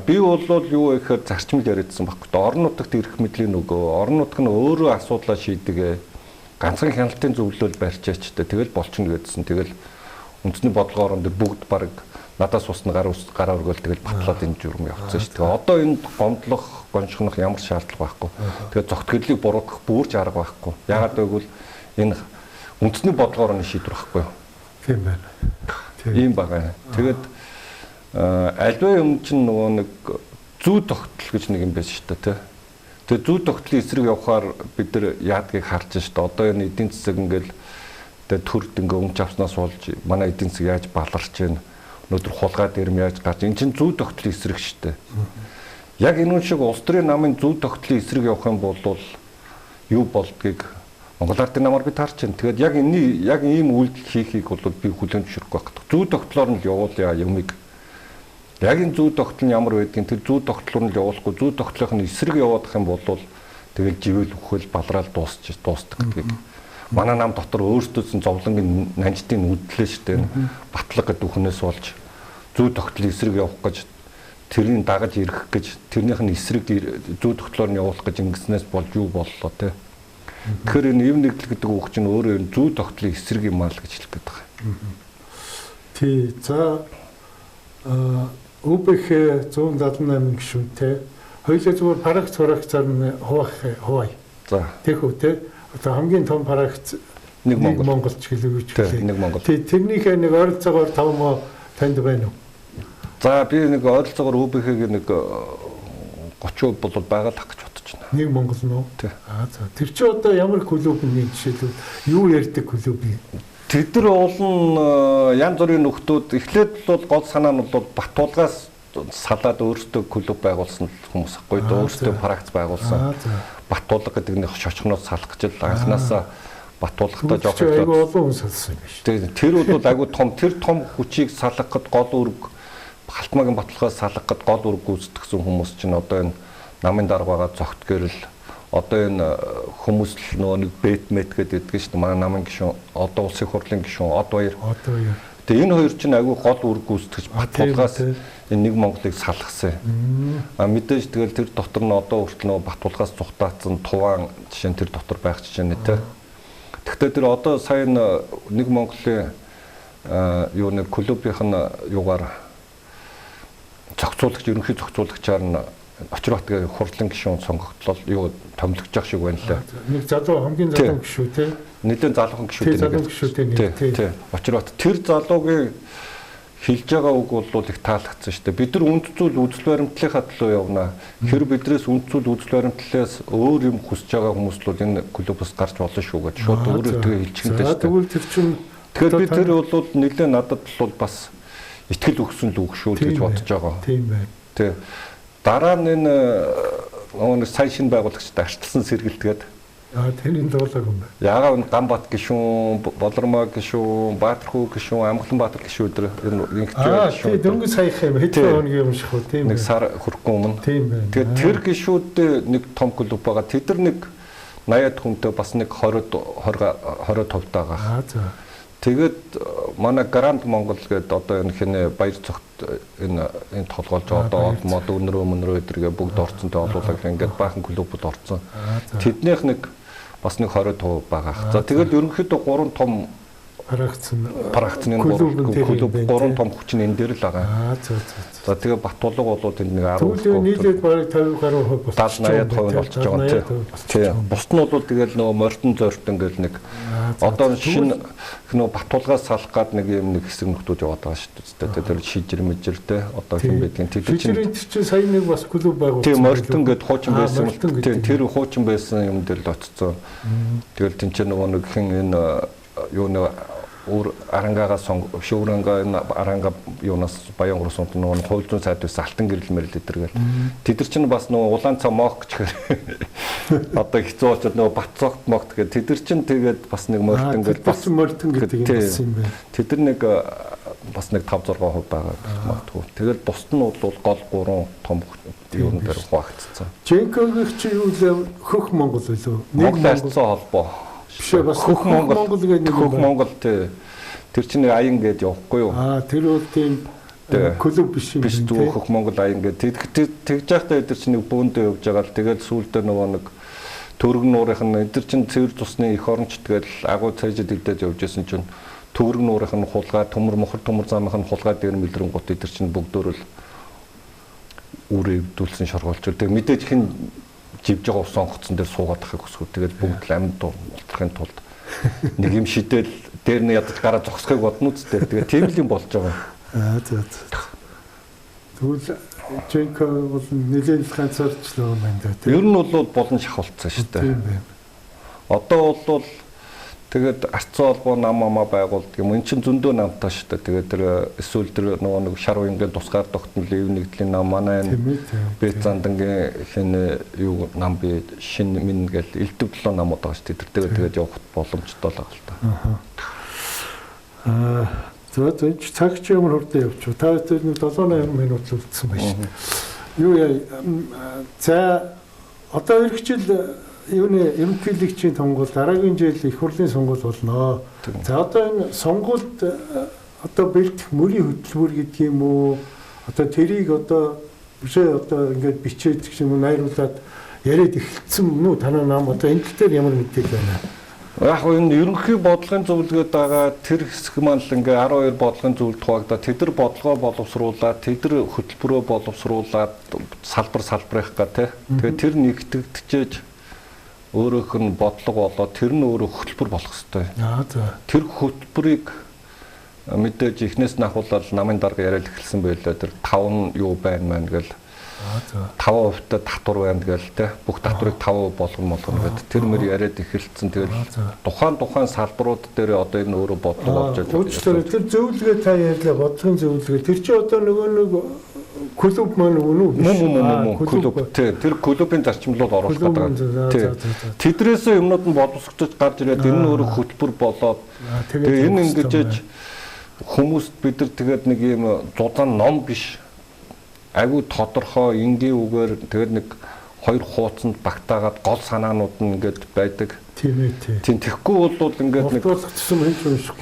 Би бол юу гэхээр зарчмал яриадсан байхгүй. Орон нутагт ирэх мэдлийн нөгөө орон нутаг нь өөрөө асуудлаа шийдэгэ ганцхан хяналтын зөвлөл барьчаач тэгэл болчихно гэдсэн. Тэгэл үндэсний бодлогоор энэ бүгд баг надаас усны гараа өргөөл тэгэл батлаад энэ журам явцсан шүү дээ. Одоо энэ гомдлох, гоншгонох ямар шаардлага байхгүй. Тэгээд зогтгодлыг буруутгах бүрж арга байхгүй. Яагаад гэвэл энэ үндэсний бодлогоор нь шийдвэр байхгүй юу? Тийм байна. Ийм байгаа. Тэгээд альва юм чинь нөгөө нэг зүй тогтол гэж нэг юм байна шүү дээ, тэ. Тэгээд зүй тогтлын эсрэг явахаар бид нар яадгийг харж шүү дээ. Одоо энэ эдийн засаг ингээл тэгээд төрд ингээ өмч авснаас болж манай эдийн засаг яаж баларч байна. Өнөөдөр хулгай дээрм яаж гарч эн чинь зүй тогтлын эсрэг шүү дээ. Яг энэ шиг улс төрийн намын зүй тогтлын эсрэг явах юм бол юу болдгийг Монгол Ардын намаар би таарч байна. Тэгээд яг ийм үйлдэл хийхийг бол би хүлээн зөвшөөрөхгүй байна. Зүй тогтлоор нь явуулъя юмыг. Яг энэ зүй тогтол нь ямар байдгийг тэр зүй тогтлоор нь явуулахгүй зүй тогтлын эсрэг явуулах юм бол тэгэл живэл өгөхөл балраал дуустдаг гэдгийг. Манай нам дотор өөрсдөөс нь зовлонгийн нанждын үдлээ шүү дээ. Батлаг гэдэг үхнээс болж зүй тогтлын эсрэг явах гэж тэрийг дагаж ирэх гэж тэрнийх нь эсрэг зүй тогтлоор нь явуулах гэж ингэснээс болж юу боллоо те. Тэгэхээр энэ ив нэгдэл гэдэг үг чинь өөрөө зүй тогтлын эсрэг юм аа л гэж хэлэх гээд байгаа. Тий. За УБХ 178 гишүүнтэй хоёулаа зүгээр парагт зарна хуваая. За. Тэхүү те. Одоо хамгийн том парагт нэг Монголч гэлээвч гэлээ. Нэг Монгол. Тэрнийхээ нэг ойролцоогоор 5 муу танд байна уу? За би нэг ойролцоогоор УБХ-г нэг 30% бол байгаа л ах гэж бодож байна. Нэг Монгол нь уу? Тий. За. Тэр чи одоо ямар клубны жишээлбэл юу ярьдаг клуб юм? Тэд нар олон янз бүрийн нөхдүүд эхлээд бол гол санаа нь бол Батулгаас салаад өөрсдөө клуб байгуулсан хүмүүс ахгүй дөө өөрсдөө парагц байгуулсан. Батулга гэдэг нэг шошгоноос салах гэж анханасаа Батулгатай жоох айгүй олон хүн салсан юм биш. Тэр бол айгүй тэр том хүчийг салгахад гол үүрэг Халтмаагийн Батулгаас салгахад гол үүрэг гүйцэтгэсэн хүмүүс чинь одоо энэ намын дарга байгаа зогт гэрэл одоо энэ хүмүүс л нөгөө нэг бэтмет гэдэг шүү дээ манай намын гишүүн одоо улсын хурлын гишүүн од баяр. Тэгээ энэ хоёр чинь айгүй гол үүрэг гүйцэтгэж Батулгаас энэ нэг Монголыг салгасан. Мэдээж тэгэл тэр дотор нь одоо хүртэл нөгөө Батулгаас цухтаацсан туваан жишээ нь тэр дотор байх жишээ нэ тэ. Гэхдээ тэр одоо сая нэг Монголын юу нэг клубийнх нь юугаар зохицуулагч ерөнхий зохицуулагчаар нь Очирбатгийн хурлын гишүүн сонгогдлол юу томилогдож явах шиг байна лээ. Нэг залуу хамгийн залуу гишүү те. Нэгэн залуухан гишүүдтэй нэг. Тий. Очирбат тэр залуугийн хэлж байгаа үг бол их таалагдсан шүү дээ. Бид нар үнд зүйл үзэл баримтлалынхаа төлөө явна. Хэрэг бидрээс үнд зүйл үзэл баримтлалаас өөр юм хүсэж байгаа хүмүүс бол энэ клубоос гарч болно шүү гэж шууд өөрөө тэгээ хэлчихэнтэй шүү дээ. Тэгвэл тэр чинь тэгэхээр би тэр бол нэлээд надад бол бас итгэл өгсөн л үг шүү гэж бодож байгаа. Тийм байна. Тий. Дараа нь энэ нэг сайн шинэ байгуулагчд арчилсан сэргэлтгээд тэрийн дуулаг юм байна. Яагаад Ганбат гишүүн, Болормоо гишүүн, Баатархүү гишүүн, Амгаланбаатар гишүүн өдр ингэж байгаа шүү. Тийм дөнгөж саях юм хэдэн хоногийн өмнөх шүү тийм. Нэг сар хүрэхгүй өмнө. Тийм байна. Тэгээд тэр гишүүдтэй нэг том клуб байгаа. Тэд нар нэг 80-аад хүнтэй бас нэг 20 товтойгаа. За. Тэгээд манай Гранд Монгол гэдэг одоо энэ хинэ баяр цогт энэ толгоолж одоо мод өнрөө өдргээ бүгд орцсон тэ олуулаг ингээд баахан клубуд орцсон. Тэднийх нэг бас нэг 20% байгаа. За тэгээд ерөнхийдөө 3 том парагцны клуб 3 том хүчин энэ дээр л байгаа. За тэгээ Батулга бол тэнд нэг 10%. Тэгвэл нийлээд бараг 50 гаруй хувь болчихсон. 70-80% болчихж байгаа тийм. Бусд нь бол тэгэл нөгөө морьтон зорт ингээл нэг одоо шинэ нөгөө Батулгаас салах гад нэг юм нэг хэсэг нөхдүүд яваад байгаа шүү дээ. Тэр шижир мэжэртэй одоо хэм байдгийн тэр чинь сая нэг бас клуб байгуулсан. Тийм морьтон гэд хуучин байсан. Тийм тэр хуучин байсан юм дээр л очсон. Тэгэл тэнцээ нөгөө нэг хин энэ юу нэг өөр арангаага шүүрэнга аранга юунаас баян гурсууд нөгөө хууль зүйн сайд байсан алтан гэрэл мэрэл эдэргээл тэд нар чинь бас нөгөө улаан цаа мох гэхээр одоо хэцүү очоод нөгөө Батцогт мохт гэдэг тэд нар чинь тэгээд бас нэг морьтон гэдэг бас морьтон гэдэг юм болсон юм байна. Тэд нар нэг бас нэг 5-6% байгаа гэх магадгүй. Тэгээд бусд нь бол гол 3 том юун дээр хуваагдсан. Женкогийн чи юу л хөх Монгол үлээ. Нэг Монголын холбоо бишээ бас хөх Монгол гэдэг нэг хөх Монгол тэр чинь аян гэж явахгүй юу? Тэр бол тийм клуб биш юм биш зүг хөх Монгол аян гэдэг. Тэгж байхдаа эдгээр чинь нэг бөөндөө явж байгаа л тэгээд сүүлдээ нөгөө нэг Төрөг нуурынх нь эдгээр чинь цэвэр цусны эх оронч тэгэл агуу цайжид идэж явж байсан чинь Төрөг нуурынх нь хулгай төмөр мохор төмөр замынх нь хулгай дээр мэлрэн гут эдгээр чинь бүгдөө л үрээвдүүлсэн шоргоолч. Тэгээд мэдээж хин живж байгаа ус онгоцсон дээр суугаад ахыг хүсгүү. Тэгээд бүгд л амьд уулахын тулд нэг юм шидэл дээр нь ядаж гараа зогсохыг бодно үстэй. Тэгээд тийм л юм болж байгаа. За. Тэгвэл Женко бол нэлээд ганцаарчлаа юм байна да. Ер нь бол болон шахуулцсан шүү дээ. Тийм байна. Одоо бол тэгээд арцсан холбоо нам амаа байгуулдаг юм. Энд чинь зөндөө намтай шүү дээ. Тэгээд тэр эсвэл тэр нөгөө нэг шар уянгийн тусгаар тогтнол ив нэгдлийн нам манай Бэт зандангийн хин юу нам би шин мэн гэл элдв 7 намууд байгаа шүү дээ. Тэр тэгээд явах боломжтой л байгаа л та. За цаг чи ямар хурдан явчих. Та тэр нэг 7-8 минут үлдсэн байна шүү. Юу яа. За одоо ирэх жил юуны ерөнхийлөгчийн сонгуул дараагийн жил их хурлын сонгуул болно. За одоо энэ сонгуульд одоо бэлдэх мөрийн хөтөлбөр гэдэг юм уу? Одоо тэрийг одоо бишээ одоо ингээд бичээд гэх юм уу найруулад яриад эхэлсэн мөн үү? Танай нам одоо энэ дээр ямар мэдээлэл байна? Яг энэ ерөнхий бодлогын зөвлөгөөд байгаа тэр хэсэг маань л ингээ 12 бодлогын зөвлөлт хуваагдаа тэд нар бодлогоо боловсруулаад тэд нар хөтөлбөрөө боловсруулаад салбарынх га тий. Тэгээд тэр нэгтгэгдчихэж өөрөөх нь бодлого болоод тэр нь өөрөө хөтөлбөр болох хэрэгтэй. За. Тэр хөтөлбөрийг мэдээж эхнээс нь ахуулаад намын дарга яриад эхэлсэн байлаа. Тэр 5 нь юу байна мэн гэл 5% татвар байна гээл те бүх татварыг 5% болгоно гэдэг тэр мөр яриад эхэлсэн. Тэгэл тухайн салбарууд дээр одоо энэ өөрөө бодлого болж байгаа. Тэр зөвлөгөө та ярьлаа бодлогын зөвлөгөө. Тэр чи одоо нөгөө нэг клуб маань үнэ үү? Клуб. Тэр клубын зарчимлууд оруулах гэдэг. Тэдрээс юмнууд нь боловсрогдож гарч ирээд энэ нь өөрөө хөтөлбөр болоод тэгээ энэ ингэж хүмүүст бид нар тэгээд нэг юм зузаан ном биш айгүй тодорхой энгийн үгээр тэгээд нэг 2 хуудсанд багтаагаад гол санаанууд нь ингээд байдаг. Тийм ээ. Тийм тэгэхгүй бол ингээд нэг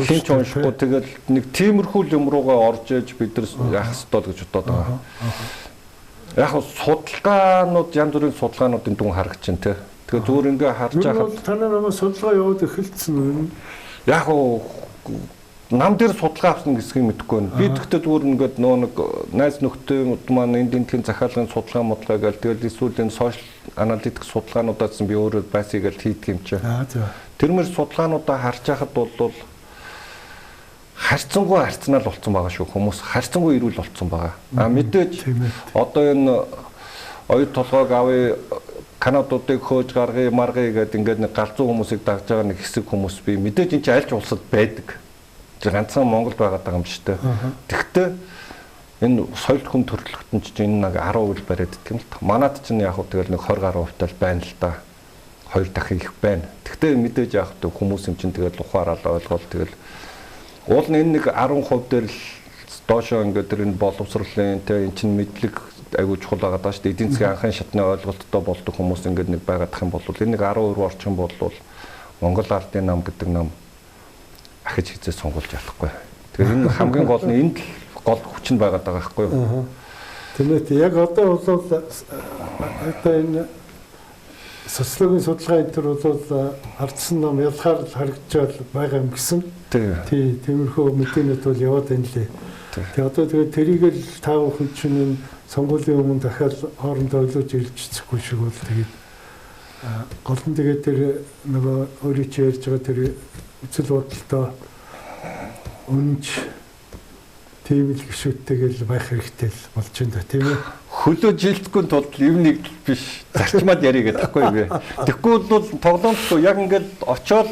хинч уншихгүй тэгээд нэг тиймэрхүү юм руугаа орж ээж бид нар яах ёстой гэж бодоод байгаа. Яг судалгаанууд янз бүрийн судалгаануудын дүн харагч чинь тий. Тэгээд зүгээр ингээд харж байхад танай намайг судалгаа явуулж эхэлсэн үү? Яг нам дээр судалгаа авсан гэсгийг мэдэхгүй байна. Би тэгтээ зүгээр ингээд нөө нэг найз нөхдөд маань энд тентгийн захиалгын судалгаа модлоо гээл тэгэл эсвэл энэ сошиал аналитик судалгаануудаас би өөрөө байсыг л хийдэг юм чи. Тэр мөр судалгаануудаа харж байхад бол харьцангуй харьцнаал болцсон байгаа шүү. Хүмүүс харьцангуй ирүүл болцсон байгаа. Мэдээж одоо энэ оюу толгойг авъя канадуудыг хөөж гаргая маргая гэдэг ингээд нэг галзуу хүмүүсийг дагж байгаа нэг хэсэг хүмүүс би мэдээж энэ чинь аль ч улсад байдаг. Ганцхан Монголд байгаад байгаа юм шүү дээ. Тэгвэл энэ соёл хүн төрөлхтөн чинь энэ нэг 10% бариад идэх юм л та. Манайд чинь яг хөө тэгэл нэг 20 гаруй хувьтай байна л да. 2 дахин их байна. Тэгвэл мэдээж яг хөө хүмүүс юм чинь тэгэл ухаарал ойлгоод тэгэл уул нь энэ нэг 10% дээр л доошоо ингээд тэр энэ боловсролын тэ эн чинь мэдлэг айгуу чухал байгаа даа шүү дээ. Эдийн засгийн анхны шатны ойлголттой болдог хүмүүс ингээд нэг байгаад тах юм бол энэ нэг 10% орчин бол Монгол ардын нам гэдэг нам ахиж хизээ сонгуулж чадахгүй. Тэгэхээр энэ хамгийн гол нь энд л гол хүч нь байгаад байгаа байхгүй юу? Тэмээд яг одоо бол одоо энэ социологийн судалгаа энэ төр бол ардсан нам ялгаар харагдчихад байгаа юм гэсэн. Тий, тиймэрхүү мэдээнүүд бол яваад байна лээ. Тэгээ одоо тэгээд тэрийг л таа бүхэн чинь сонгуулийн өмнө дахиад хоорондоо ойлож ирэлцэхгүй шиг бол тэгээд гол нь тэгээд тэр нөгөө өөрийн чи ярьж байгаа тэр үцэл бодолтой үнэнч тийм л гişүүдтэйгэл байх хэрэгтэй л болж байна да тийм ээ. Хөлөө жилдэхгүй тулд юм нэг биш зарчмаад ярих гэдэг таахгүй юу. Тэгэхгүй бол тоглоомч яг ингээд очоод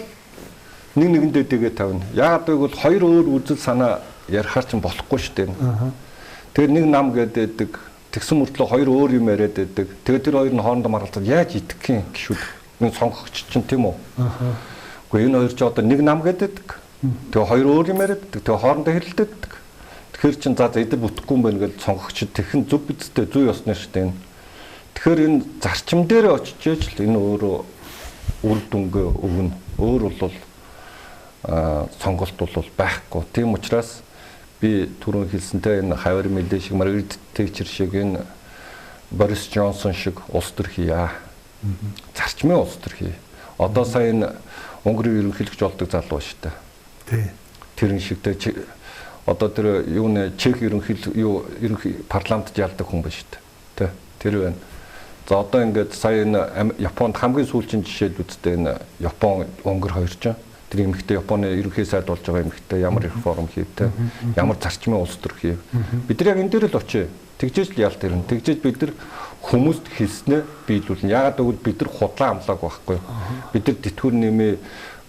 нэг нэгэндээ дэгээ тавина. Яагаад гэвэл хоёр өөр үзэл санаа ярихаар ч болохгүй шүү дээ. Тэгэхээр нэг нам гэдэг тэгсэн мөртлөө хоёр өөр юм яриад байдаг. Тэгээд тэр хоёр нь хоорондоо маргалцаад яаж идэх юм гişүүд. Энэ сонгогч чинь тийм үү? Гэхдээ энэ хоёр ч одоо нэг нам гэдэг. Тэгээ хоёр өөр юм яриад. Тэгээ хоорондоо хэрэлдээд. Тэгэхээр чин за эдэр бүтэхгүй юм байна гэж сонгогчд тэрхэн зөв бидтэй зүй ёсны шүү дээ. Тэгэхээр энэ зарчим дээр очиж л энэ өөрөө үр дүнгээ өгнө. Өөр бол сонголт бол байхгүй. Тийм учраас би түрүүн хэлсэнтэй энэ хавар мэлдэ шиг Маргарет Тэтчер шиг энэ Борис Джонсон шиг улс төр хийя. Зарчмын улс төр хий. Одоо сая энэ Унгарыг ерөнхийлөгч болдог залуу шүү дээ. Тий. Тэрэн шигтэй одоо тэр юуны Чех ерөнхий парламентд ялдаг хүн байна шүү дээ. Тэр байна. За одоо ингээд сая энэ Японд хамгийн сүүлчийн жишээд үзтээ энэ Япон Унгар хоёр ч тэр эмэгтэй Японы ерөнхий сайд болж байгаа эмэгтэй ямар реформ хийвтэй, ямар зарчмын улс төр хийв. Бид нар яг энэ дээр л очие. Тэгжээж л ялт ирнэ. Тэгжээж бид нар хүмүүст хэлснээ биелүүлнэ. Яагаад гэвэл бид нар худлаа амлааг байхгүй. Бид нар тэтгэр нэмээ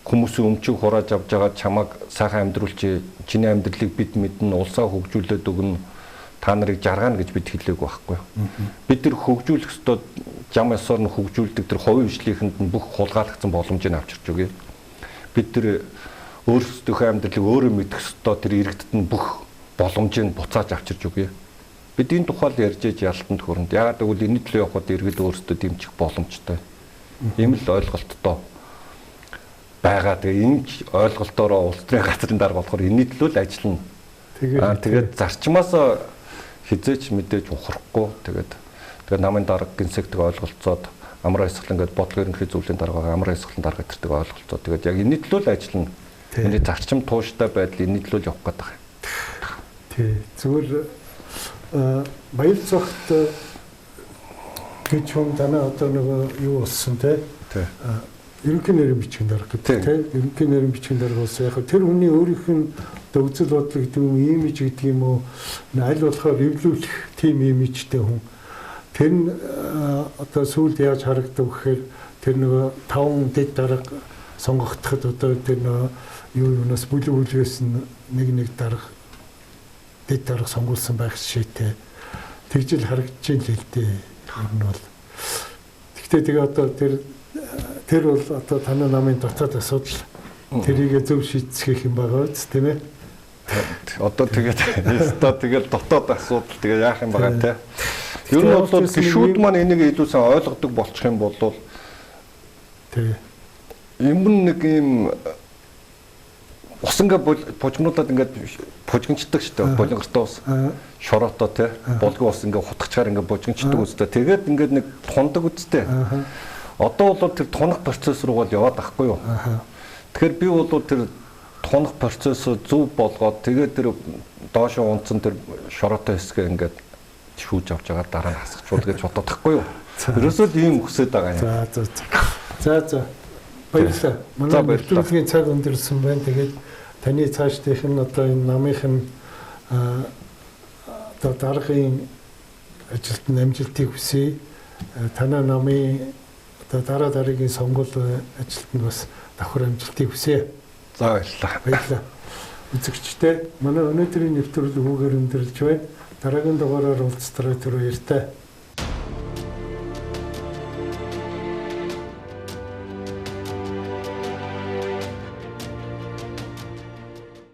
хүмүүсийн өмчөг хурааж авч байгаа чамайг сайхан амьдруулчих, чиний амьдралыг бид мэднэ, улсаа хөгжүүлээд өгнө, та нарыг жаргана гэж бид хэлээг байхгүй. Бид нар хөгжүүлэх ёстой зам ёсоор нь хөгжүүлдэг тэр хувийн хвшлийнхэнд нь бүх хулгайлагдсан боломжийг авчирч өгье. Бид тэр өөрсдийнхөө амьдралыг өөрөө мэдэх ёстой тэр иргэдэд нь бүх боломжийг буцааж авчирч өгье. Бид энэ тухайл ярьж ялтанд хүрнэ. Яагаад гэвэл энэ төлөө явахад иргэд өөрсдөө дэмжих боломжтой. Ийм л ойлголттой байгаа. Тэгээ энэ ойлголтоороо улс төрийн газрын дарга болохоор энэний төлөө л ажиллана. Тэгээд зарчмаас хизээч мэдээж ухрахгүй. Тэгээд намын дарга гинсэгдэг ойлголцоод амраа эсгэлэн гэдэг бодлого ерөнхий зөвлөлийн дарга амраа эсгэлэн дарга гэдэг ойлголцоод тэгээд яг энэний төлөө л ажиллана. Миний зарчим тууштай байдал энэний төлөө л явах гэдэг юм. Тий. Зүгээр баяр цагт гэж юм танаа одоо нэг юу болсон те. Ерөнхий нэрийн бичгийн дарга гэдэг те. Ерөнхий нэрийн бичгийн дарга болсон. Яг тэр хүний өөрийнх нь одоо үзэл бодлого гэдэг юм, имиж гэдэг юм уу, аль болохоор эвлүүлэх тийм имижтэй хүн. Тэр нь одоо сүүлд яаж харагдав гэхээр тэр нөгөө 5 дэд дарга сонгогдоход одоо тэр нөгөө юунаас бүлгээс нэг дарга дэд дарга сонгуулсан байх шийдтэй. Тэгжил харагдаж байна л дээ. Ер нь бол. Гэхдээ тэгээ одоо тэр бол одоо танай намын дотоод асуудал. Тэрийг зөв шийдсгэх юм байгаа үст тийм ээ. Одоо тэгэл дотоод асуудал тэгээ яах юм байгаа те. Ер нь бол гишүүд маань энийг илүү сайн ойлгодог болчих юм бол тэгээ юм нэг юм усанга бужмнуудад ингээд бужигнчдаг шүү дээ. Болонгортой ус шороотоо те булгын ус ингээд хутгачаар ингээд бужигнчдаг үстэй. Тэгээд ингээд нэг тундаг үстэй. Одоо бол тэр тунах процесс руу бол яваад ахгүй юу. Тэгэхээр би бол тэр тунах процессыг зөв болгоод тэгээд тэр доошоо унтсан тэр шороотой хэсгээ ингээд шүүж авч байгаа дараа нь хасчихвол гэж бодоод тахгүй юу. Ерөөсөө л ийм хүсэж байгаа юм. За. Баярлалаа. Манай нэвтрүүлгийн цаг өндөрлсөн байна. Тэгээд таны цаашдынх нь одоо энэ намынх нь одоо даргын ажилд амжилтыг хүсье. Танай намын одоо дараагийн сонгуул ажилд нь бас давхар амжилтыг хүсье. За баярлалаа. Үзэгчтэй манай өнөөдрийн нэвтрүүлэг үгээр өндөрлж байна. Дараагийн дугаараар уулзтраа түр баяртай.